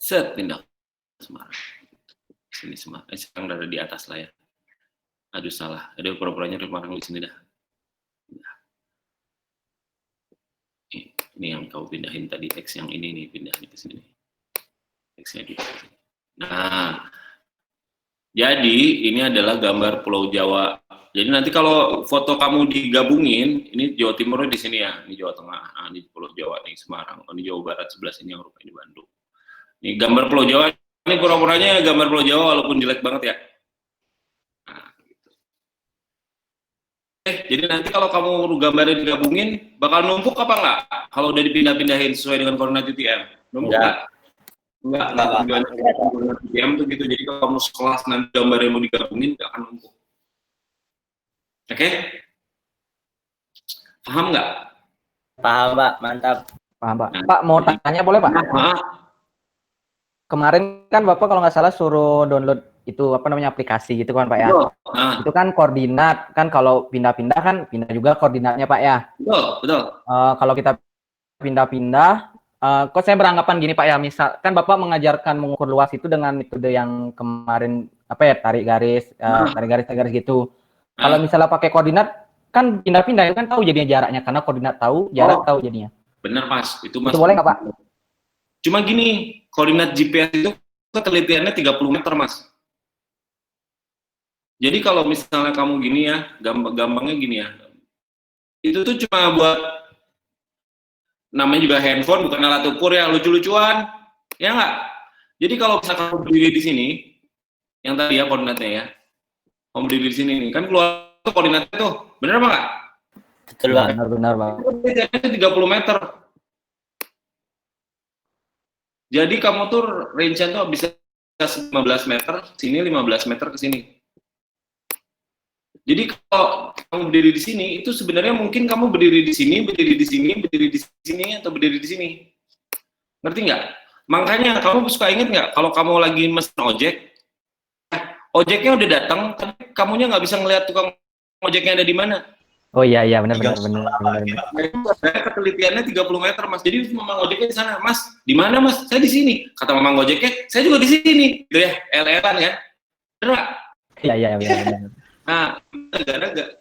Set, pindah ke Semarang. Sini Semarang. Sekarang udah ada di atas lah ya. Aduh, salah. Ada pura-puranya di Semarang di sini dah. Ini yang kau pindahin tadi, teks yang ini nih, pindahin ke sini. Teksnya di sini. Nah, jadi ini adalah gambar Pulau Jawa. Jadi nanti kalau foto kamu digabungin, ini Jawa Timur di sini ya, ini Jawa Tengah, ini Pulau Jawa nih Semarang, ini Jawa Barat sebelah sini yang rupanya di Bandung. Ini gambar Pulau Jawa, ini pura-puranya gambar Pulau Jawa walaupun jelek banget ya. Nah, gitu. Jadi nanti kalau kamu gambarnya digabungin, bakal numpuk apa enggak? Kalau udah dipindah-pindahin sesuai dengan koordinat UTM, numpuk enggak? Enggak. Koordinat UTM tuh gitu. Jadi kalau kamu sekelas nanti gambarnya mau digabungin, nggak akan numpuk. Oke? Paham nggak? Paham, Pak. Mantap. Paham, Pak. Pak, mau tanya boleh, Pak? Kemarin kan Bapak kalau nggak salah suruh download itu apa namanya aplikasi gitu kan, Pak ya? Itu kan koordinat, kan kalau pindah-pindah kan pindah juga koordinatnya, Pak ya? Betul. Kalau kita pindah-pindah, kok saya beranggapan gini, Pak ya, misal kan Bapak mengajarkan mengukur luas itu dengan metode yang kemarin apa ya, tarik garis gitu. Kalau misalnya pakai koordinat, kan pindah-pindah itu kan tahu jadinya jaraknya, karena koordinat tahu, jarak tahu jadinya. Benar, Mas. Itu Mas. Itu boleh nggak, Pak? Cuma gini, koordinat GPS itu ketelitiannya 30 meter, Mas. Jadi kalau misalnya kamu gini ya, gampangnya gini ya, itu tuh cuma buat, namanya juga handphone, bukan alat ukur ya, lucu-lucuan, ya nggak? Jadi kalau misalnya kamu berdiri di sini, yang tadi ya koordinatnya ya, kamu berdiri di sini nih, kan keluar tuh koordinatnya tuh, bener apa nggak? Betul, Pak. Benar, Pak. Itu 30 meter. Jadi kamu tuh range-nya tuh bisa 15 meter, sini 15 meter ke sini. Jadi kalau kamu berdiri di sini, itu sebenarnya mungkin kamu berdiri di sini, berdiri di sini, berdiri di sini, atau berdiri di sini. Ngerti nggak? Makanya kamu suka inget nggak, kalau kamu lagi mesen ojek, ojeknya udah datang, tapi kamunya nggak bisa ngelihat tukang ojeknya ada di mana. Oh iya, benar. Ketelitiannya 30 meter, Mas. Jadi memang ojeknya di sana, Mas. Di mana, Mas? Saya di sini. Kata memang ojeknya, saya juga di sini. Gitu ya, LL-an kan? Benar nggak? Iya, benar. Nah,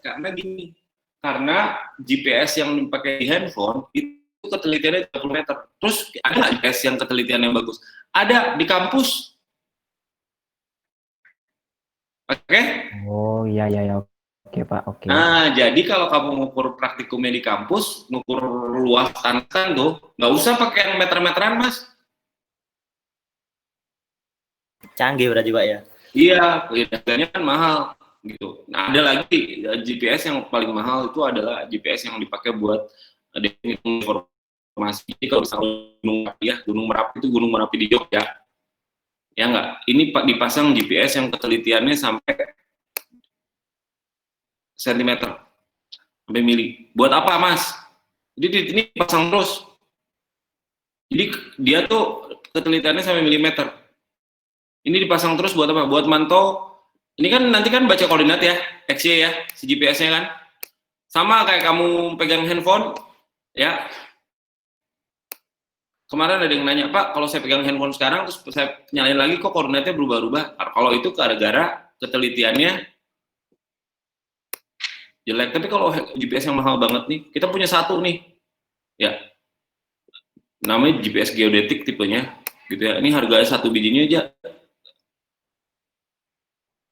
karena gini, karena GPS yang dipakai di handphone itu ketelitiannya 30 meter. Terus ada nggak GPS yang ketelitiannya bagus? Ada di kampus. Oke? Oh iya. Oke, Pak. Oke. Nah, jadi kalau kamu ngukur praktikumnya di kampus, ngukur luas tanah kan tuh, nggak usah pakai yang meter-meteran, Mas. Canggih berarti, Pak ya? Iya, harganya kan mahal gitu. Nah, ada lagi GPS yang paling mahal itu adalah GPS yang dipakai buat informasi. Jadi kalau misalnya Gunung Merapi itu Gunung Merapi di Jogja, ya nggak? Ini dipasang GPS yang ketelitiannya sampai sentimeter, sampai mili. Buat apa, Mas? Jadi ini pasang terus. Jadi dia tuh ketelitiannya sampai milimeter. Ini dipasang terus buat apa? Buat mantau. Ini kan nanti kan baca koordinat ya, XY ya, si GPS-nya kan. Sama kayak kamu pegang handphone, ya. Kemarin ada yang nanya, Pak, kalau saya pegang handphone sekarang, terus saya nyalain lagi, kok koordinatnya berubah-ubah? Kalau itu gara-gara ketelitiannya jelek. Tapi kalau GPS yang mahal banget nih, kita punya satu nih, ya, namanya GPS geodetik tipenya, gitu ya. Ini harganya satu bijinya aja,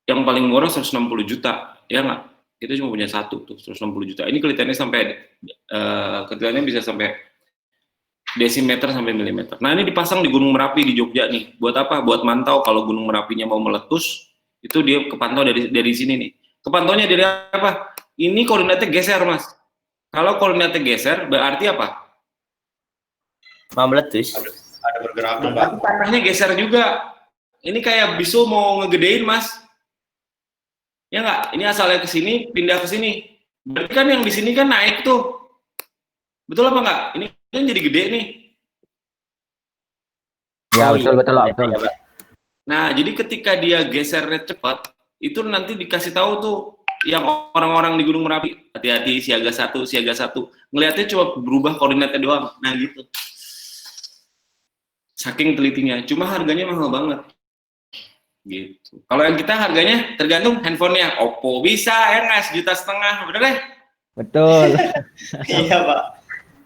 yang paling murah 160 juta, ya nggak? Kita cuma punya satu tuh, 160 juta. Ini kelitiannya sampai, kelitiannya bisa sampai desimeter sampai milimeter. Nah ini dipasang di Gunung Merapi di Jogja nih. Buat apa? Buat mantau kalau Gunung Merapinya mau meletus, itu dia kepantau dari sini nih. Kepantaunya dari apa? Ini koordinatnya geser, Mas. Kalau koordinatnya geser, berarti apa? Mau meletus. Ada pergerakan, Pak. Berarti tanahnya geser juga. Ini kayak bisu mau ngegedein, Mas. Ya nggak? Ini asalnya ke sini, pindah ke sini. Berarti kan yang di sini kan naik tuh. Betul apa nggak? Ini kan jadi gede nih. Ya, Oh, betul, iya. betul, betul. Ya, Pak. Nah, jadi ketika dia gesernya cepat, itu nanti dikasih tahu tuh yang orang-orang di Gunung Merapi, hati-hati siaga satu. Ngelihatnya cuma berubah koordinatnya doang. Nah, gitu. Saking telitinya. Cuma harganya mahal banget. Gitu. Kalau yang kita harganya tergantung handphonenya. Oppo bisa ya nggak, 1,5 juta, bener deh. Betul. Iya, Pak.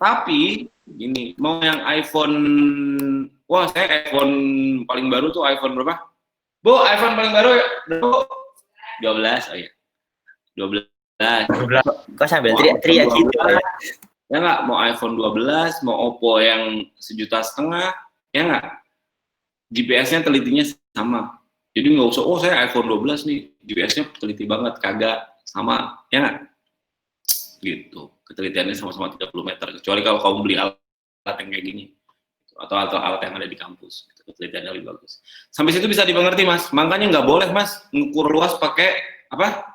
Tapi gini, mau yang iPhone, wah saya iPhone paling baru tuh iPhone berapa? Bu, iPhone paling baru Bu? 12, oh ya. 12. Kok sambil teriak-teriak gitu, Pak ya? Ya nggak, mau iPhone 12, mau Oppo yang 1,5 juta, ya nggak? GPS-nya telitinya sama. Jadi nggak usah, oh saya iPhone 12 nih, GPS-nya teliti banget, kagak, sama, ya nggak? Gitu, ketelitiannya sama-sama 30 meter, kecuali kalau kamu beli alat yang kayak gini, atau alat yang ada di kampus, ketelitiannya lebih bagus. Sampai situ bisa dimengerti, Mas. Makanya nggak boleh, Mas, ngukur luas pakai apa?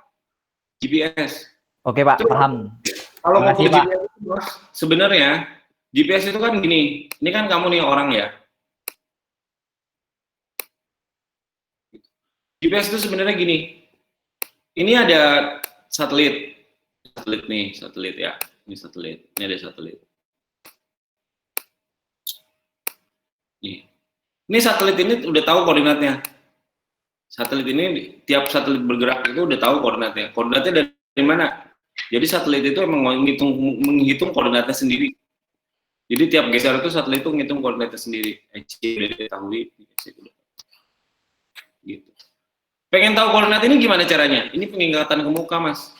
GPS. Oke, Pak, Terus, paham. Kalau Makasih, ngukur Pak. GPS itu, Mas, sebenarnya GPS itu kan gini, ini kan kamu nih orang ya. GPS itu sebenarnya gini, ini ada satelit ya, ini ada satelit. Ini satelit ini udah tahu koordinatnya. Satelit ini, tiap satelit bergerak itu udah tahu koordinatnya. Koordinatnya dari mana? Jadi satelit itu emang menghitung koordinatnya sendiri. Jadi tiap geser itu satelit itu menghitung koordinatnya sendiri. Udah diketahui, gitu. Pengen tahu koordinat ini gimana caranya? Ini pengingatan ke muka, Mas.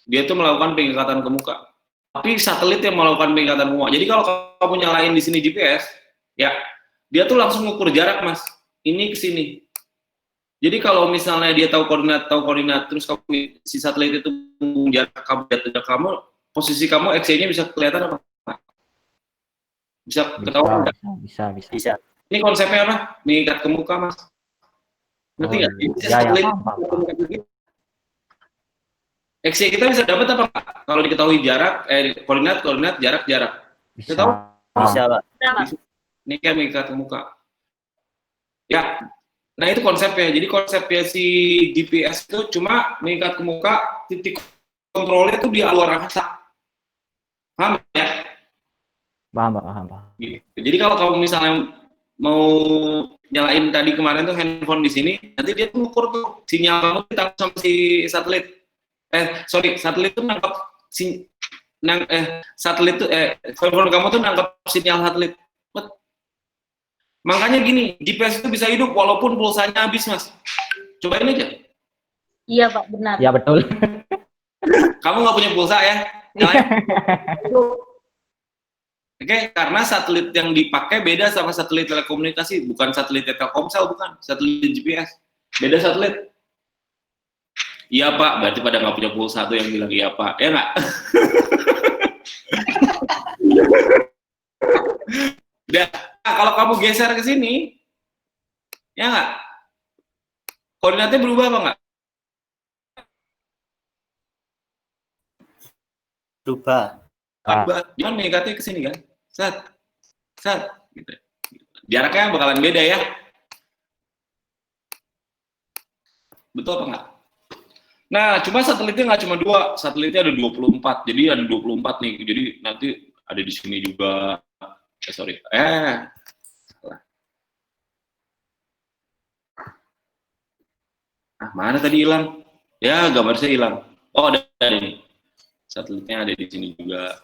Dia tuh melakukan pengingatan ke muka. Tapi satelit yang melakukan pengingatan ke muka. Jadi kalau kamu nyalain di sini GPS, ya, dia tuh langsung ngukur jarak, Mas. Ini ke sini. Jadi kalau misalnya dia tahu koordinat, terus kamu si satelit itu jarak kamu, posisi kamu XY-nya bisa kelihatan apa? Bisa ketahuan nggak? Bisa. Ini konsepnya apa? Mengikat ke muka, Mas. Ngerti nggak? Satelit XY kita bisa dapat apa nggak? Kalau diketahui jarak, koordinat, jarak. Bisa tahu? Bisa, Pak. Ini kayak mengikat ke muka. Ya, nah itu konsepnya. Jadi konsepnya si GPS itu cuma mengikat ke muka, titik kontrolnya itu di luar angkasa. Paham ya? Paham. Gitu. Jadi kalau kamu misalnya mau nyalain tadi kemarin tuh handphone di sini, nanti dia tuh ngukur tuh sinyal kamu ditangkap sama si satelit. Satelit tuh nangkap satelit tuh handphone kamu tuh nangkap sinyal satelit. Makanya gini, GPS itu bisa hidup walaupun pulsanya habis, Mas. Cobain aja. Iya, Pak, benar. Ya, betul. Kamu nggak punya pulsa ya? Nyalain. Oke, karena satelit yang dipakai beda sama satelit telekomunikasi, bukan satelit Telkomsel, bukan satelit GPS, beda satelit. Iya Pak, berarti pada nggak punya pulsa tuh yang bilang iya Pak, ya nggak? Udah, nah, kalau kamu geser ke sini, ya nggak? Koordinatnya berubah apa nggak? Berubah. Jangan mengikatnya ke sini kan? Set, gitu. Jaraknya bakalan beda ya. Betul apa enggak? Nah, cuma satelitnya nggak cuma 2, satelitnya ada 24. Jadi ada 24 nih. Jadi nanti ada di sini juga. Sorry. Salah. Mana tadi hilang? Ya, gambar saya hilang. Oh, ada ini. Satelitnya ada di sini juga.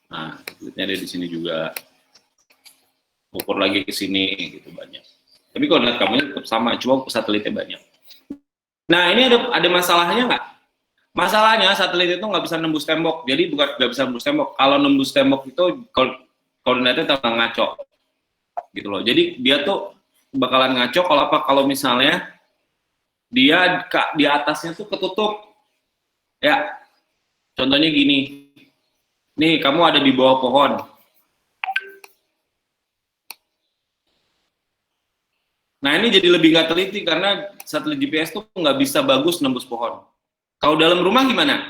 Nah, satelitnya ada di sini juga. Ukur lagi ke sini gitu banyak. Tapi koordinat kamu tetap sama, cuma satelitnya banyak. Nah, ini ada masalahnya nggak? Masalahnya satelit itu nggak bisa nembus tembok. Jadi bukan nggak bisa nembus tembok. Kalau nembus tembok itu koordinatnya tetap ngaco, gitu loh. Jadi dia tuh bakalan ngaco kalau misalnya dia di atasnya tuh ketutup. Ya, contohnya gini. Nih, kamu ada di bawah pohon. Nah, ini jadi lebih nggak teliti karena satelit GPS tuh nggak bisa bagus nembus pohon. Kalau dalam rumah gimana?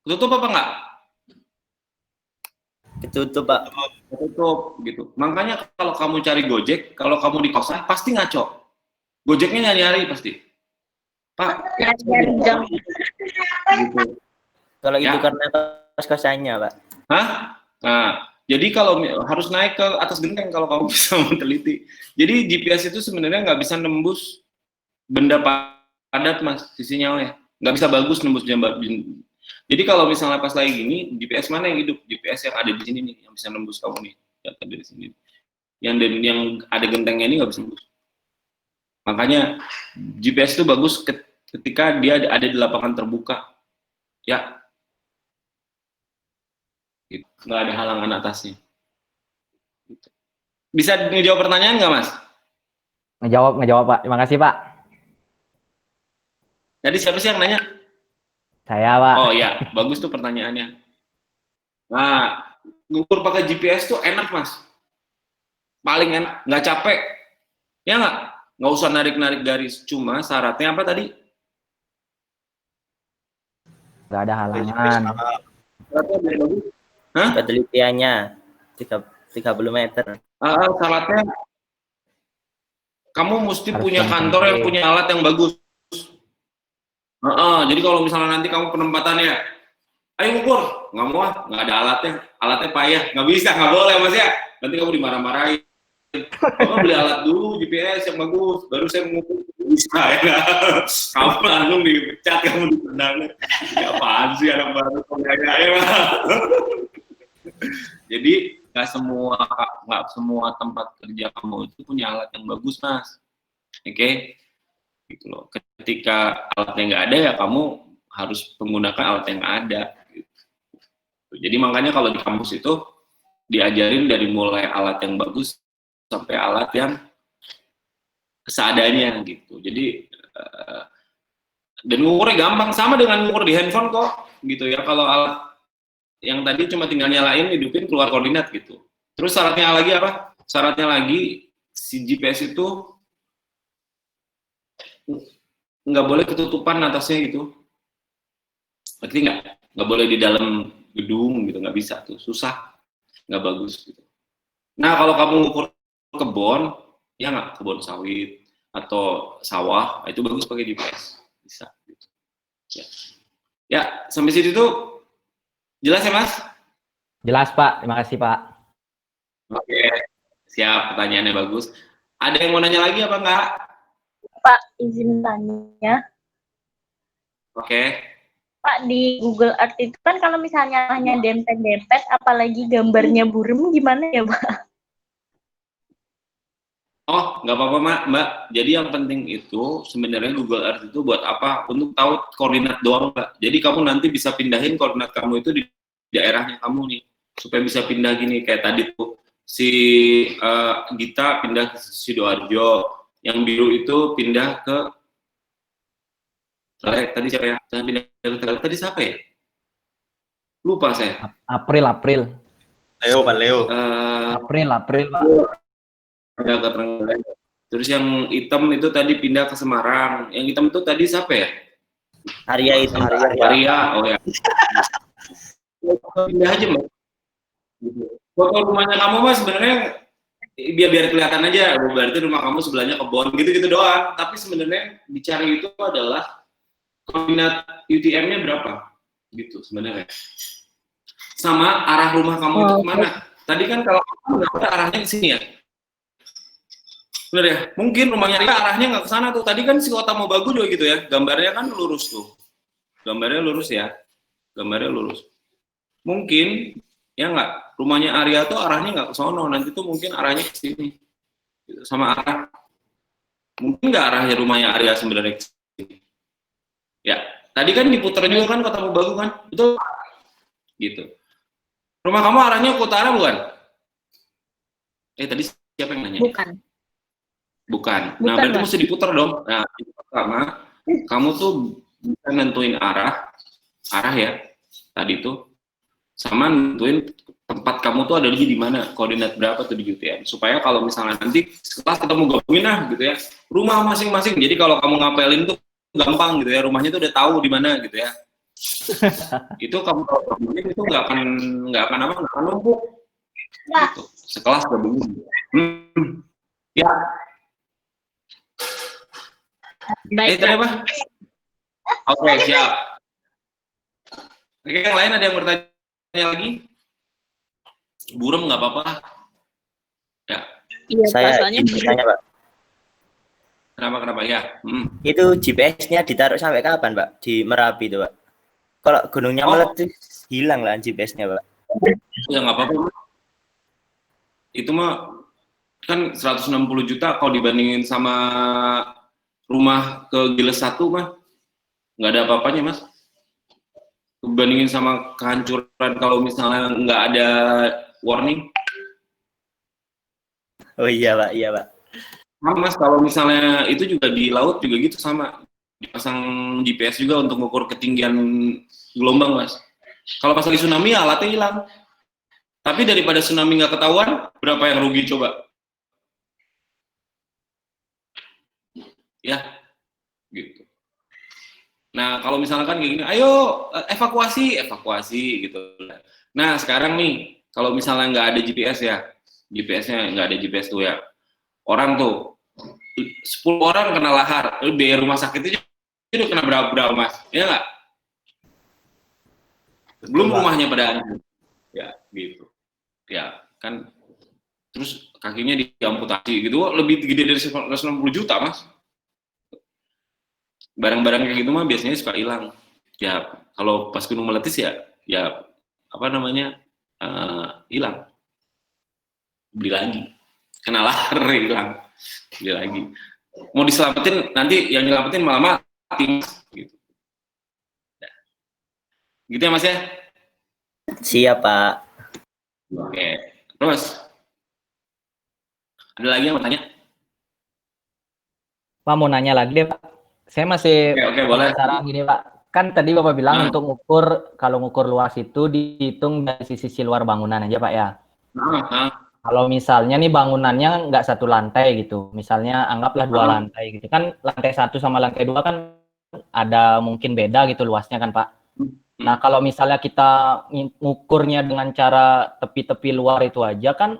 Ketutup apa nggak? Ketutup, Pak. Ketutup, gitu. Makanya kalau kamu cari Gojek, kalau kamu di kosan, pasti ngaco. Gojeknya nyari-nyari pasti. Pak, Nyari jam. gitu. Kalau itu Ya. karena kos-kosannya, Pak. Hah? Nah, jadi kalau harus naik ke atas genteng kalau kamu bisa meneliti. Jadi GPS itu sebenarnya nggak bisa nembus benda padat, Mas, si sinyalnya. Nggak bisa bagus nembus jambak. Jadi kalau misalnya pas lagi gini, GPS mana yang hidup? GPS yang ada di sini nih, yang bisa nembus kamu nih. Yang ada di sini. Yang ada gentengnya ini nggak bisa nembus. Makanya GPS itu bagus ketika dia ada di lapangan terbuka. Ya, nggak ada halangan atasnya. Bisa ngejawab pertanyaan nggak, Mas? Ngejawab Pak. Terima kasih Pak. Jadi siapa sih yang nanya? Saya Pak. Oh ya, bagus tuh pertanyaannya. Nah, ngukur pakai GPS tuh enak, Mas. Paling enak, nggak capek. Ya nggak usah narik-narik garis. Cuma syaratnya apa tadi? Nggak ada halangan. Syaratnya biar bagus. Hah? Ketelitiannya 30 meter. Syaratnya kamu mesti punya kantor yang punya alat yang bagus. Jadi kalau misalnya nanti kamu penempatannya, ayo ukur, nggak mau, nggak ada alatnya payah, nggak bisa, nggak boleh Mas ya. Nanti kamu dimarah-marahin. Kamu beli alat dulu GPS yang bagus, baru saya mengukur. Bisa ya. Kamu langsung dipecat, kamu ditendang. Ya apaan sih anak baru ya. Jadi nggak semua tempat kerja kamu itu punya alat yang bagus, Mas. Oke? Gitu loh. Ketika alatnya nggak ada ya kamu harus menggunakan alat yang ada. Gitu. Jadi makanya kalau di kampus itu diajarin dari mulai alat yang bagus sampai alat yang seadanya gitu. Jadi dan ngukurnya gampang, sama dengan ngukur di handphone kok, gitu ya. Kalau alat yang tadi cuma tinggal nyalain, hidupin, keluar koordinat gitu. Terus syaratnya lagi apa? Syaratnya lagi si GPS itu nggak boleh ketutupan atasnya gitu. Berarti nggak boleh di dalam gedung gitu, nggak bisa tuh, susah, nggak bagus gitu. Nah kalau kamu ngukur kebun, ya nggak, kebun sawit atau sawah, itu bagus pakai GPS, bisa. Gitu. Ya sampai situ tuh jelas ya Mas? Jelas Pak, terima kasih Pak. Oke, siap, pertanyaannya bagus. Ada yang mau nanya lagi apa enggak? Pak, izin tanya. Oke. Pak, di Google Earth itu kan kalau misalnya hanya dempet-dempet, apalagi gambarnya burem, gimana ya Pak? Oh, nggak apa-apa Mbak. Jadi yang penting itu sebenarnya Google Earth itu buat apa? Untuk tahu koordinat doang Mbak. Jadi kamu nanti bisa pindahin koordinat kamu itu di daerahnya kamu nih. Supaya bisa pindah gini, kayak tadi tuh si Gita pindah ke Sidoarjo, yang biru itu pindah ke tadi siapa ya? Tadi siapa ya? Lupa saya. April. Leo, Pak Leo. April Pak. Pindah ke Trenggalek. Terus yang hitam itu tadi pindah ke Semarang. Yang hitam itu tadi siapa ya? Arya itu. Arya. Oh ya. Pindah aja Mbak. Gitu. Foto rumahnya kamu mas sebenarnya biar kelihatan aja, berarti rumah kamu sebelahnya kebon gitu-gitu doang. Tapi sebenarnya dicari itu adalah koordinat UTM-nya berapa, gitu sebenarnya. Sama arah rumah kamu itu kemana? Tadi kan kalau kamu nggak ada arahnya ke sini ya. Bener ya? Mungkin rumahnya Ria arahnya nggak ke sana tuh. Tadi kan si Kota Mobagu juga gitu ya. Gambarnya kan lurus tuh. Gambarnya lurus ya. Gambarnya lurus. Mungkin ya nggak, rumahnya Arya tuh arahnya nggak ke sono, nanti tuh mungkin arahnya ke sini. Sama arah. Mungkin nggak arahnya rumahnya Arya sebenarnya ke sini. Ya, tadi kan diputar juga kan Kota Mobagu kan? Itu gitu. Rumah kamu arahnya ke utara bukan? Tadi siapa yang nanya? Bukan. Nah, berarti mesti diputar dong. Nah, itu pertama, kamu tuh bisa nentuin arah ya, tadi tuh, sama nentuin tempat kamu tuh ada di mana, koordinat berapa tuh di UTM, supaya kalau misalnya nanti setelah ketemu gabungin gitu ya, rumah masing-masing. Jadi kalau kamu ngapelin tuh gampang gitu ya, rumahnya tuh udah tahu di mana gitu ya. Itu kamu kalau gabungin itu nggak akan numpuk. Gitu. Sekelas gabungin. Ya. Baik. Tadi apa? Oke, siap. Oke, yang lain ada yang bertanya lagi? Burem nggak apa-apa. Ya. Iya, Saya soalnya izin bertanya, Pak. Kenapa ya? Itu GPS-nya ditaruh sampai kapan, Pak? Di Merapi itu, Pak. Kalau gunungnya meletus, hilang lah GPS-nya, Pak. Ya nggak apa-apa. Itu mah kan 160 juta kalau dibandingin sama rumah ke Giles 1 mah nggak ada apa-apanya, Mas. Dibandingin sama kehancuran kalau misalnya nggak ada warning. Oh iya, Pak. Iya, Pak. Nah, Mas, kalau misalnya itu juga di laut juga gitu sama. Dipasang GPS juga untuk mengukur ketinggian gelombang, Mas. Kalau pas lagi tsunami alatnya hilang. Tapi daripada tsunami nggak ketahuan, berapa yang rugi coba? Ya, gitu. Nah, kalau misalkan kayak gini, ayo evakuasi gitu. Nah, sekarang nih, kalau misalnya nggak ada GPS ya, GPS-nya nggak ada GPS tuh ya, orang tuh 10 orang kena lahar, biaya rumah sakitnya udah kena berapa Mas? Ya nggak? Belum rumahnya pada hancur. Ya, gitu. Ya, kan. Terus kakinya diamputasi gitu, lebih gede dari 160 juta, Mas. Barang-barang kayak gitu mah biasanya suka hilang. Ya, kalau pas gunung meletus ya apa namanya? Hilang. Beli lagi. Kena lahar hilang. Beli lagi. Mau diselamatin, nanti yang nyelamatin malah mati, Mas. Gitu. Ya. Gitu ya, Mas ya? Siap, Pak. Oke. Terus ada lagi yang mau tanya? Pak mau nanya lagi deh, Pak. Saya masih Oke, boleh. penasaran gini, Pak. Kan tadi Bapak bilang untuk kalau ngukur luas itu dihitung dari sisi luar bangunan aja, Pak ya. Kalau misalnya nih bangunannya nggak satu lantai gitu, misalnya anggaplah 2 lantai gitu, kan lantai 1 sama lantai 2 kan ada mungkin beda gitu luasnya kan, Pak. Nah, kalau misalnya kita ngukurnya dengan cara tepi-tepi luar itu aja kan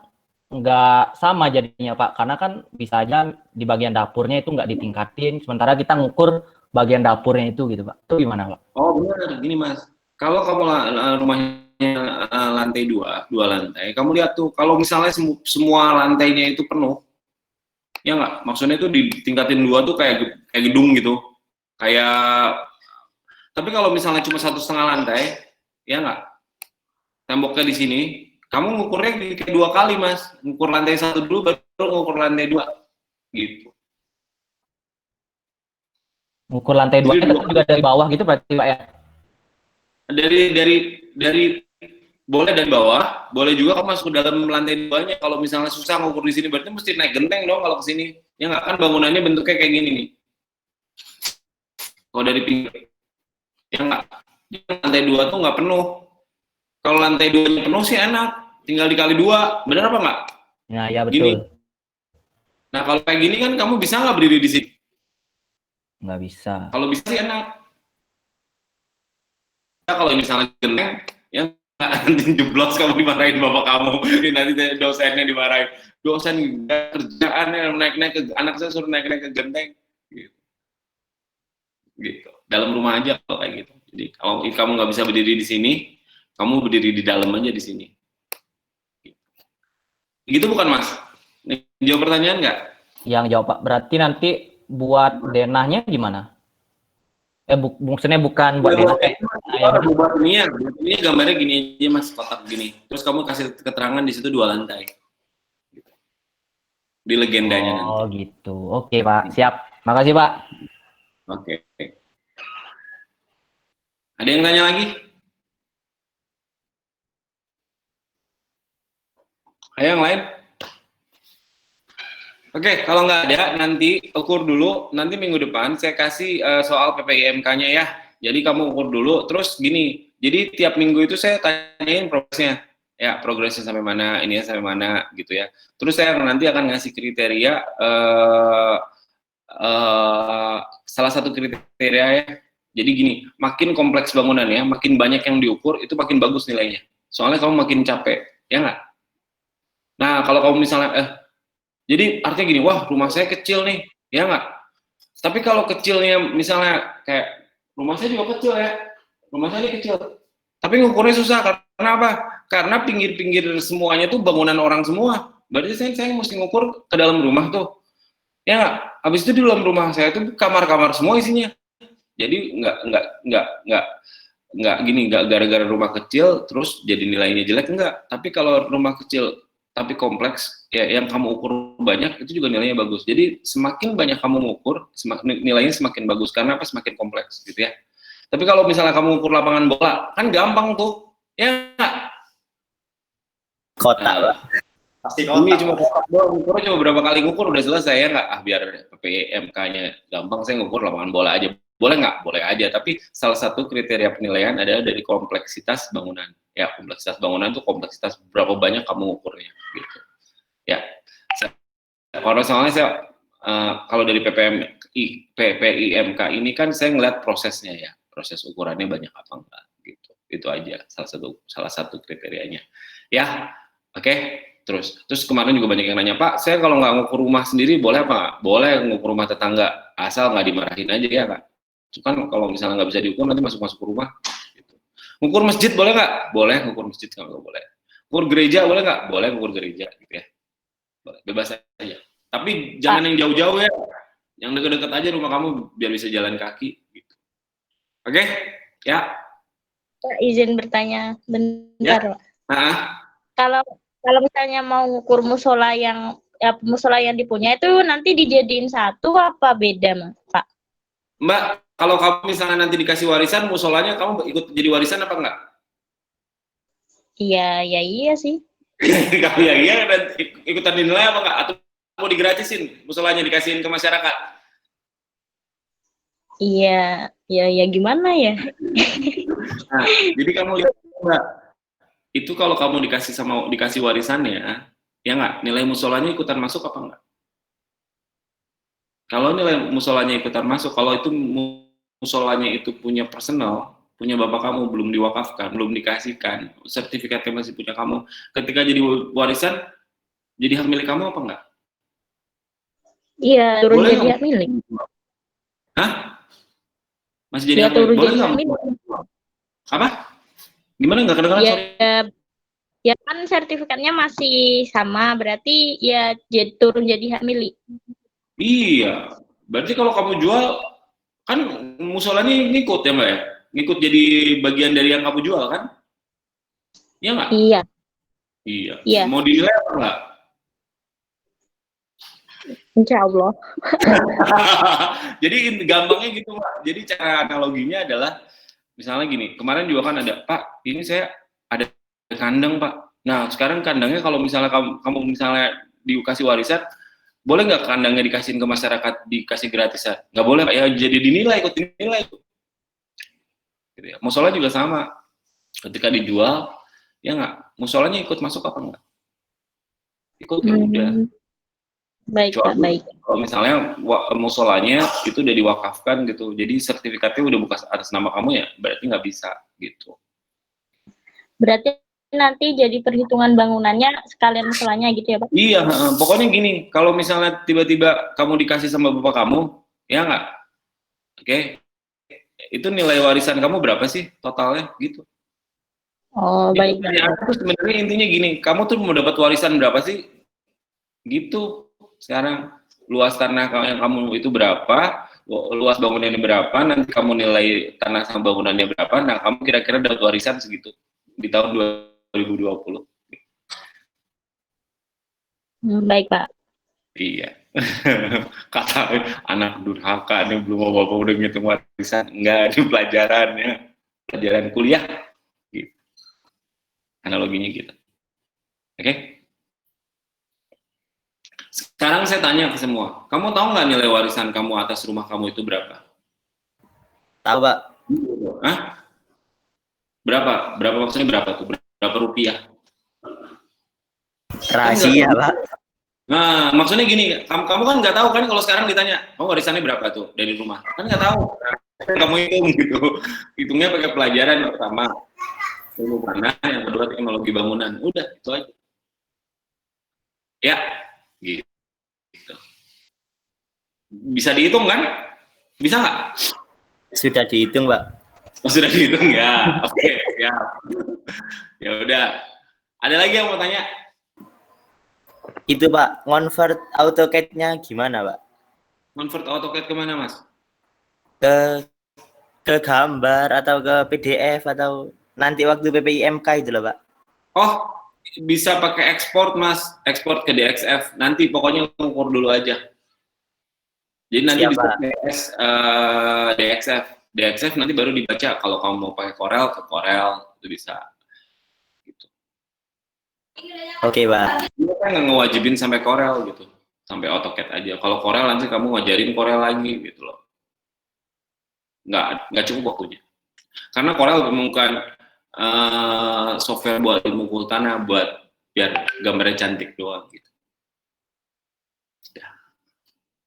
nggak sama jadinya, Pak, karena kan bisa aja di bagian dapurnya itu nggak ditingkatin, sementara kita ngukur bagian dapurnya itu gitu, Pak. Itu gimana, Pak? Oh benar, gini Mas, kalau kamu rumahnya lantai 2 lantai, kamu lihat tuh, kalau misalnya semua lantainya itu penuh, ya nggak, maksudnya itu ditingkatin 2 tuh kayak gedung gitu, tapi kalau misalnya cuma 1,5 lantai, ya nggak, temboknya di sini, kamu ngukurnya kayak 2 kali, Mas. Ngukur lantai 1 dulu, baru ngukur lantai 2. Gitu. Ngukur lantai 2 itu juga dari bawah gitu berarti, Pak ya? Dari boleh dari bawah, boleh juga kamu masuk ke dalam lantai 2-nya. Kalau misalnya susah ngukur di sini, berarti mesti naik genteng dong kalau ke sini. Ya nggak, kan bangunannya bentuknya kayak gini nih. Kalau dari pinggir. Ya nggak. Lantai 2 tuh nggak penuh. Kalau lantai 2-nya penuh sih enak, tinggal dikali 2, benar apa nggak? Nah, ya betul. Gini. Nah kalau kayak gini kan kamu bisa nggak berdiri di sini? Nggak bisa. Kalau bisa sih enak. Ya, kalau misalnya genteng, ya nanti jeblos kamu dimarahin bapak kamu, nanti dosennya dimarahin, dosen kerjaannya naik-naik ke anak saya suruh naik-naik ke genteng, gitu. Dalam rumah aja kalau kayak gitu. Jadi kalau kamu nggak bisa berdiri di sini, kamu berdiri di dalam aja di sini. Gitu bukan Mas? Jawab pertanyaan nggak? Yang jawab Pak. Berarti nanti buat denahnya gimana? Maksudnya bukan buat denah. Buat ini gambarnya gini aja Mas, kotak gini. Terus kamu kasih keterangan di situ 2 lantai. Gitu. Di legendanya nanti. Oh gitu. Oke Pak, siap. Makasih Pak. Oke. Ada yang tanya lagi? Ayo yang lain. Oke, kalau nggak ada nanti ukur dulu. Nanti minggu depan saya kasih soal PPIMK-nya ya. Jadi kamu ukur dulu. Terus gini. Jadi tiap minggu itu saya tanyain progresnya. Ya, progresnya sampai mana, ininya sampai mana gitu ya. Terus saya nanti akan ngasih kriteria. Salah satu kriteria ya. Jadi gini, makin kompleks bangunannya, makin banyak yang diukur, itu makin bagus nilainya. Soalnya kamu makin capek, ya nggak? Nah, kalau kamu misalnya, jadi artinya gini, wah rumah saya kecil nih, ya nggak? Tapi kalau kecilnya misalnya kayak, rumah saya juga kecil ya, rumah saya kecil. Tapi ngukurnya susah, karena apa? Karena pinggir-pinggir semuanya tuh bangunan orang semua. Berarti saya mesti ngukur ke dalam rumah tuh. Ya nggak? Habis itu di dalam rumah saya tuh kamar-kamar semua isinya. Jadi nggak gini, nggak gara-gara rumah kecil terus jadi nilainya jelek, enggak. Tapi kalau rumah kecil tapi kompleks ya, yang kamu ukur banyak itu juga nilainya bagus. Jadi semakin banyak kamu mengukur, nilainya semakin bagus. Karena apa? Semakin kompleks gitu ya. Tapi kalau misalnya kamu ukur lapangan bola kan gampang tuh, ya nggak? Kota. Pasti Ini kotak. cuma ngukur cuma berapa kali ngukur udah selesai ya nggak? Biar PPIMK-nya gampang, saya ngukur lapangan bola aja. Boleh nggak? Boleh aja. Tapi salah satu kriteria penilaian adalah dari kompleksitas bangunan. Ya, kompleksitas bangunan itu kompleksitas berapa banyak kamu ngukurnya, gitu. Ya. Kalau soalnya kalau dari PPIMK ini kan saya ngeliat prosesnya ya, proses ukurannya banyak apa enggak, gitu. Itu aja salah satu kriterianya. Ya, oke. Terus kemarin juga banyak yang nanya, Pak, saya kalau nggak ngukur rumah sendiri boleh apa nggak? Boleh ngukur rumah tetangga, asal nggak dimarahin aja ya Kak. Itu kan kalau misalnya nggak bisa diukur nanti masuk ke rumah. Gitu. Ngukur masjid boleh nggak? Boleh ngukur masjid kalau nggak boleh. Ngukur gereja boleh nggak? Boleh ngukur gereja, gitu ya. Boleh, bebas aja. Tapi jangan yang jauh-jauh ya, yang deket-deket aja rumah kamu biar bisa jalan kaki. Gitu. Oke, ya. Pak, izin bertanya bentar, Pak. Kalau misalnya mau ngukur musola yang dipunya itu nanti dijadiin satu apa beda, Mas, Pak? Mbak, kalau kamu misalnya nanti dikasih warisan, musolanya kamu ikut jadi warisan apa enggak? Iya sih. Kalau ya iya dan ikutan dinilai apa enggak? Atau mau digratisin musolanya dikasihin ke masyarakat? Iya, ya gimana ya? Nah, jadi kamu lihat Mbak, itu kalau kamu dikasih warisannya, ya enggak, nilai musolanya ikutan masuk apa enggak? Kalau nilai musolanya ikutan masuk, kalau itu musolanya itu punya personal, punya bapak kamu, belum diwakafkan, belum dikasihkan, sertifikatnya masih punya kamu, ketika jadi warisan, jadi hak milik kamu apa enggak? Iya, turun Boleh jadi nggak? hak milik. Hah? Masih jadi Iya, hak milik? turun Boleh jadi nggak? hak milik. Apa? Gimana nggak kedengeran? Ya, Sorry. ya kan sertifikatnya masih sama, berarti ya turun jadi hak milik. Iya, berarti kalau kamu jual, kan musolanya ngikut ya Mbak ya? Ngikut jadi bagian dari yang kamu jual kan? Iya nggak? Iya. Iya. Iya. Mau dinilai apa enggak? Insya Allah. Jadi gampangnya gitu Mbak. Jadi cara analoginya adalah, misalnya gini, kemarin juga kan ada, Pak, ini saya ada kandang Pak. Nah sekarang kandangnya kalau misalnya kamu misalnya dikasih warisan, boleh nggak kandangnya dikasihin ke masyarakat, dikasih gratisan? Nggak boleh Pak, ya jadi dinilai, ikut dinilai. Gitu ya. Musola juga sama, ketika dijual, ya nggak, musolanya ikut masuk apa enggak? Ikut ya udah. Baik Pak, baik. Kalau misalnya musolanya itu udah diwakafkan gitu, jadi sertifikatnya udah bukan atas nama kamu ya, berarti nggak bisa gitu. Berarti nanti jadi perhitungan bangunannya sekalian musolanya gitu ya, Pak? Iya, pokoknya gini, kalau misalnya tiba-tiba kamu dikasih sama bapak kamu, ya nggak? Oke, itu nilai warisan kamu berapa sih totalnya gitu? Oh, baik. Itu sebenarnya intinya gini, kamu tuh mau dapat warisan berapa sih? Gitu. Sekarang luas tanah yang kamu itu berapa, luas bangunannya berapa, nanti kamu nilai tanah sama bangunannya berapa, nah kamu kira-kira dapat warisan segitu di tahun 2020. Baik, Pak. Iya. Kata anak durhaka nih, belum apa-apa udah ngitung warisan. Enggak, ini pelajarannya. Pelajaran kuliah. Gitu. Analoginya gitu. Oke? Sekarang saya tanya ke semua. Kamu tahu nggak nilai warisan kamu atas rumah kamu itu berapa? Tahu, Pak. Hah? Berapa? Berapa maksudnya berapa tuh? Berapa rupiah? Rahasia, Pak. Nah, maksudnya gini, kamu kan nggak tahu kan kalau sekarang ditanya, kamu warisannya berapa tuh dari rumah? Kan nggak tahu. Kamu hitung gitu. Hitungnya pakai pelajaran pertama. Ilmu tanah, yang kedua teknologi bangunan. Udah, itu aja. Ya, gitu. Bisa dihitung kan? Bisa nggak? Sudah dihitung, Pak. Oh, sudah dihitung ya. Oke, ya. Ya udah. Ada lagi yang mau tanya? Itu, Pak, convert AutoCAD-nya gimana, Pak? Convert AutoCAD kemana, Mas? Ke gambar atau ke PDF atau nanti waktu PPIMK itu loh, Pak. Oh, bisa pakai ekspor, Mas. Ekspor ke DXF. Nanti pokoknya ukur dulu aja. Jadi nanti Siapa? bisa DXF. DXF nanti baru dibaca. Kalau kamu mau pakai Corel, ke Corel. Itu bisa. Gitu. Oke, Pak. Kita kan nggak ngewajibin sampai Corel gitu. Sampai AutoCAD aja. Kalau Corel nanti kamu ngajarin Corel lagi gitu loh. Nggak cukup waktunya. Karena Corel bukan software buat memukul tanah, buat biar gambarnya cantik doang gitu.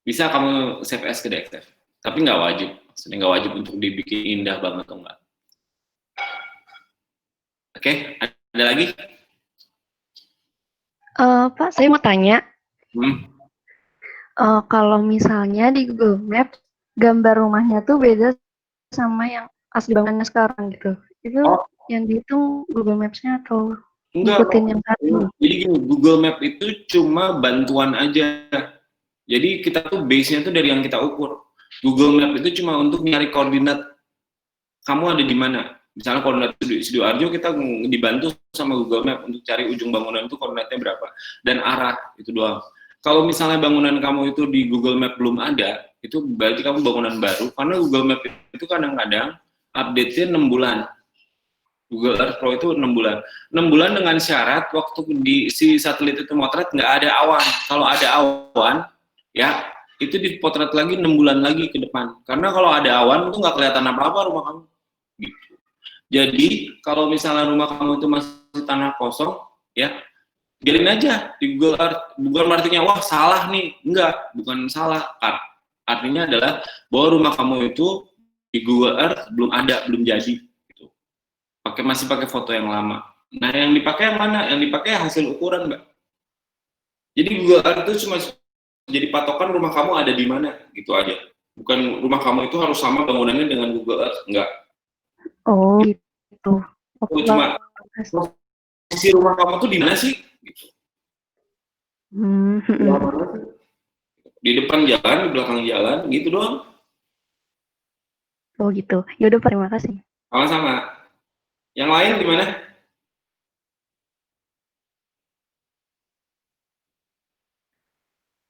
Bisa kamu save as ke DXF, tapi nggak wajib. Maksudnya nggak wajib untuk dibikin indah banget atau enggak. Oke, ada lagi? Pak, saya mau tanya. Hmm. Kalau misalnya di Google Maps, gambar rumahnya tuh beda sama yang asli bangunannya sekarang gitu. Itu yang dihitung Google Maps-nya atau ngikutin yang satu? Jadi gini, Google Map itu cuma bantuan aja. Jadi kita tuh base-nya tuh dari yang kita ukur. Google Map itu cuma untuk nyari koordinat kamu ada di mana. Misalnya koordinat Sidoarjo, kita dibantu sama Google Map untuk cari ujung bangunan itu koordinatnya berapa dan arah, itu doang. Kalau misalnya bangunan kamu itu di Google Map belum ada, itu berarti kamu bangunan baru, karena Google Map itu kadang-kadang update-nya 6 bulan. Google Earth Pro itu 6 bulan. 6 bulan dengan syarat waktu si satelit itu motret nggak ada awan. Kalau ada awan, ya itu dipotret lagi 6 bulan lagi ke depan. Karena kalau ada awan itu nggak kelihatan apa-apa rumah kamu. Gitu. Jadi kalau misalnya rumah kamu itu masih tanah kosong, ya biarin aja di Google Earth. Bukan artinya wah salah nih, enggak, bukan salah. Artinya adalah bahwa rumah kamu itu di Google Earth belum ada, belum jadi. Gitu. Masih pakai foto yang lama. Nah yang dipakai yang mana? Yang dipakai hasil ukuran, Mbak. Jadi Google Earth itu cuma jadi patokan rumah kamu ada di mana, gitu aja. Bukan rumah kamu itu harus sama bangunannya dengan Google Earth, enggak. Oh, gitu. Oh, cuma posisi rumah kamu tuh di mana sih? Gitu. Di depan jalan, di belakang jalan, gitu doang. Oh gitu. Yaudah, terima kasih. Sama-sama. Yang lain gimana?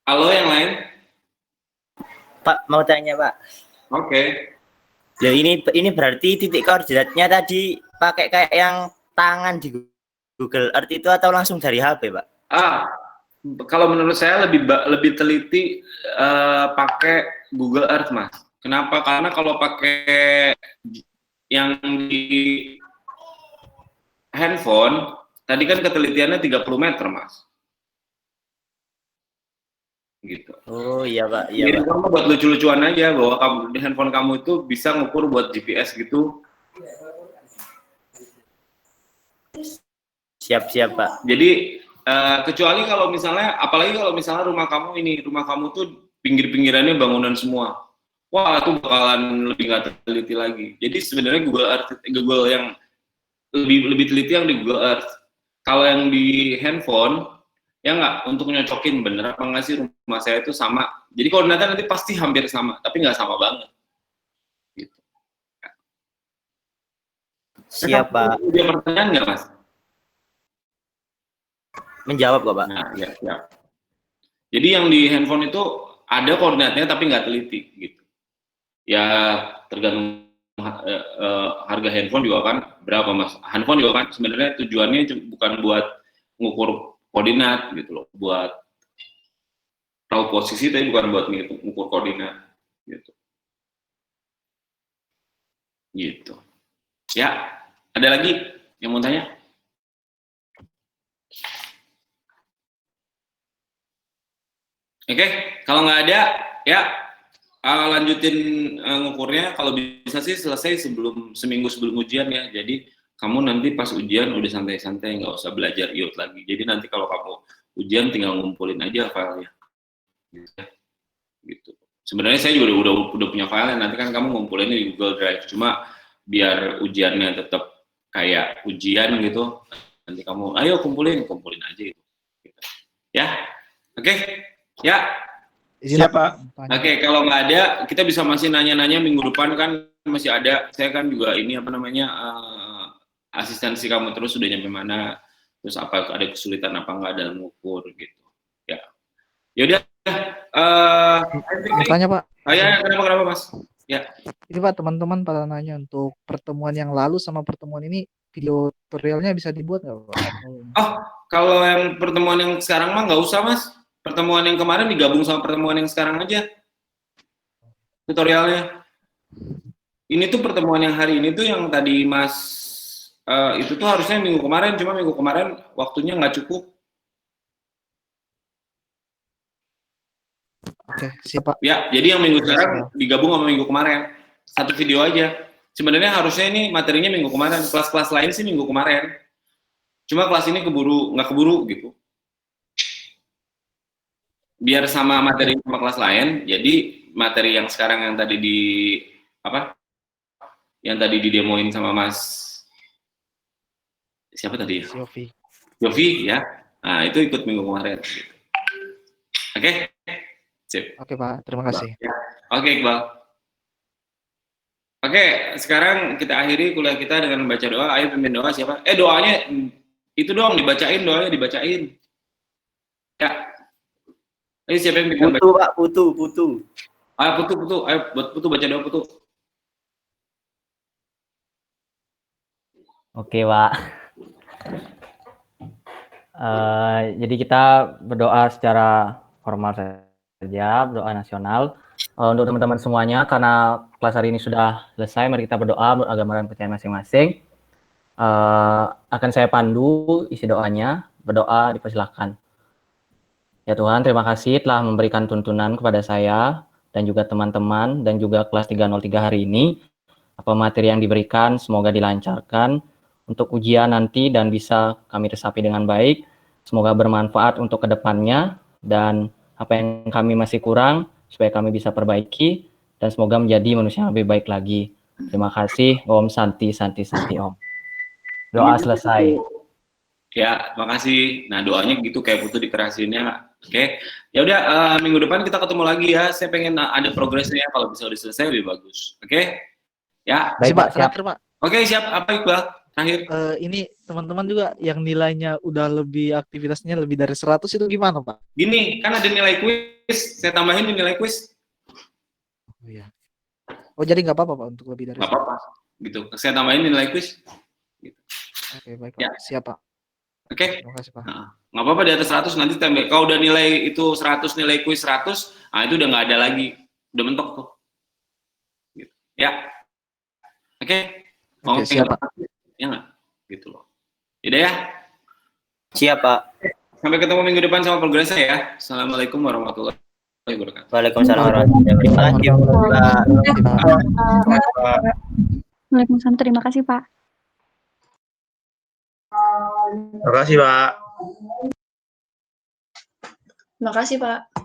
Halo, yang lain? Pak, mau tanya, Pak. Oke. Ya ini berarti titik koordinatnya tadi pakai kayak yang tangan di Google Earth itu atau langsung dari HP, Pak? Kalau menurut saya lebih teliti pakai Google Earth, Mas. Kenapa? Karena kalau pakai yang di handphone, tadi kan ketelitiannya 30 meter, Mas. Gitu. Oh iya, Pak. Iya, Jadi Pak. kamu buat lucu-lucuan aja bahwa di handphone kamu itu bisa ngukur buat GPS gitu. Siap Pak. Jadi kecuali kalau misalnya, apalagi kalau misalnya rumah kamu tuh pinggir-pinggirannya bangunan semua, wah itu bakalan lebih nggak teliti lagi. Jadi sebenarnya Google yang lebih teliti yang di Google Earth. Kalau yang di handphone ya nggak, untuk nyocokin bener apa nggak sih rumah saya itu sama. Jadi koordinatnya nanti pasti hampir sama, tapi nggak sama banget. Gitu. Siap Pak. Ada pertanyaan nggak Mas? Menjawab kok Pak. Nah, ya, ya. Jadi yang di handphone itu ada koordinatnya tapi nggak teliti gitu. Ya tergantung harga handphone juga kan berapa Mas. Handphone juga kan sebenarnya tujuannya bukan buat ngukur koordinat gitu loh, buat tahu posisi tapi bukan buat ngukur koordinat gitu. Gitu. Ya, ada lagi yang mau tanya? Oke, kalau nggak ada, ya lanjutin ngukurnya. Kalau bisa sih selesai seminggu sebelum ujian ya. Jadi kamu nanti pas ujian udah santai-santai, nggak usah belajar IOT lagi. Jadi nanti kalau kamu ujian tinggal ngumpulin aja filenya. Gitu. Sebenarnya saya juga udah punya filenya. Nanti kan kamu ngumpulinnya di Google Drive. Cuma biar ujiannya tetap kayak ujian gitu. Nanti kamu, ayo kumpulin aja gitu. Ya, oke. Ya, siapa? Oke, kalau nggak ada, kita bisa masih nanya-nanya minggu depan kan masih ada. Saya kan juga ini asistensi kamu terus sudah nyampe mana, terus apa ada kesulitan apa nggak dalam mengukur gitu. Ya, yaudah. Tanya Pak. Ya, kenapa Mas? Ya. Ini Pak, teman-teman pada nanya untuk pertemuan yang lalu sama pertemuan ini video tutorialnya bisa dibuat nggak Pak? Oh, kalau yang pertemuan yang sekarang mah nggak usah Mas. Pertemuan yang kemarin digabung sama pertemuan yang sekarang aja tutorialnya. Ini tuh pertemuan yang hari ini tuh yang tadi Mas itu tuh harusnya minggu kemarin, cuma minggu kemarin waktunya nggak cukup. Oke, siap Pak. Ya, jadi yang minggu sekarang digabung sama minggu kemarin. Satu video aja. Sebenarnya harusnya ini materinya minggu kemarin, kelas-kelas lain sih minggu kemarin. Cuma kelas ini nggak keburu gitu. Biar sama materi sama kelas lain, jadi materi yang sekarang yang tadi yang tadi didemoin sama Mas siapa tadi ya? Yofi ya. Nah, itu ikut minggu kemarin. Oke. Sip. Oke Pak, terima kasih. Oke, Iqbal. Oke, sekarang kita akhiri kuliah kita dengan membaca doa. Ayo pimpin doa siapa? Doanya itu doang dibacain, doanya dibacain. Ya. Ayo siapa yang bikin Putu Pak, Putu. Ayo Putu. Ayo buat Putu baca doa Putu. Oke Pak. Jadi kita berdoa secara formal saja, berdoa nasional. Untuk teman-teman semuanya, karena kelas hari ini sudah selesai, mari kita berdoa beragama dan percayaan masing-masing. Akan saya pandu isi doanya, berdoa dipersilakan. Ya Tuhan, terima kasih telah memberikan tuntunan kepada saya dan juga teman-teman dan juga kelas 303 hari ini. Apa materi yang diberikan semoga dilancarkan untuk ujian nanti dan bisa kami resapi dengan baik. Semoga bermanfaat untuk kedepannya dan apa yang kami masih kurang supaya kami bisa perbaiki dan semoga menjadi manusia yang lebih baik lagi. Terima kasih. Om Santi Om. Doa selesai. Ya, makasih. Nah, doanya gitu kayak Putu dikerasinnya. Oke. Ya udah minggu depan kita ketemu lagi ya. Saya pengen ada progresnya kalau bisa udah selesai lebih bagus. Oke? Ya. Baik, Pak, siap. Pak. Oke, siap. Apa Iqbal? Terakhir. Ini teman-teman juga yang nilainya udah lebih aktivitasnya lebih dari 100 itu gimana, Pak? Gini, kan ada nilai kuis. Saya tambahin di nilai kuis. Oh iya. Oh, jadi nggak apa-apa Pak untuk lebih dari 100. Nggak apa-apa. Gitu. Saya tambahin nilai kuis. Gitu. Oke, baik Pak. Ya. Siap, Pak. Oke. Terima kasih, Pak. Nah, nggak apa-apa di atas 100 nanti tambah. Kalau udah nilai itu 100, nilai kuis 100, nah itu udah nggak ada lagi. Udah mentok tuh. Gitu. Ya. Oke. Oke, siap, Pak. Ya nggak? Gitu loh. Yaudah ya. Siap, Pak. Sampai ketemu minggu depan sama progresnya ya. Assalamualaikum warahmatullahi wabarakatuh. Waalaikumsalam warahmatullahi wabarakatuh. Waalaikumsalam, terima kasih Pak. Terima kasih, Pak. Makasih, Pak.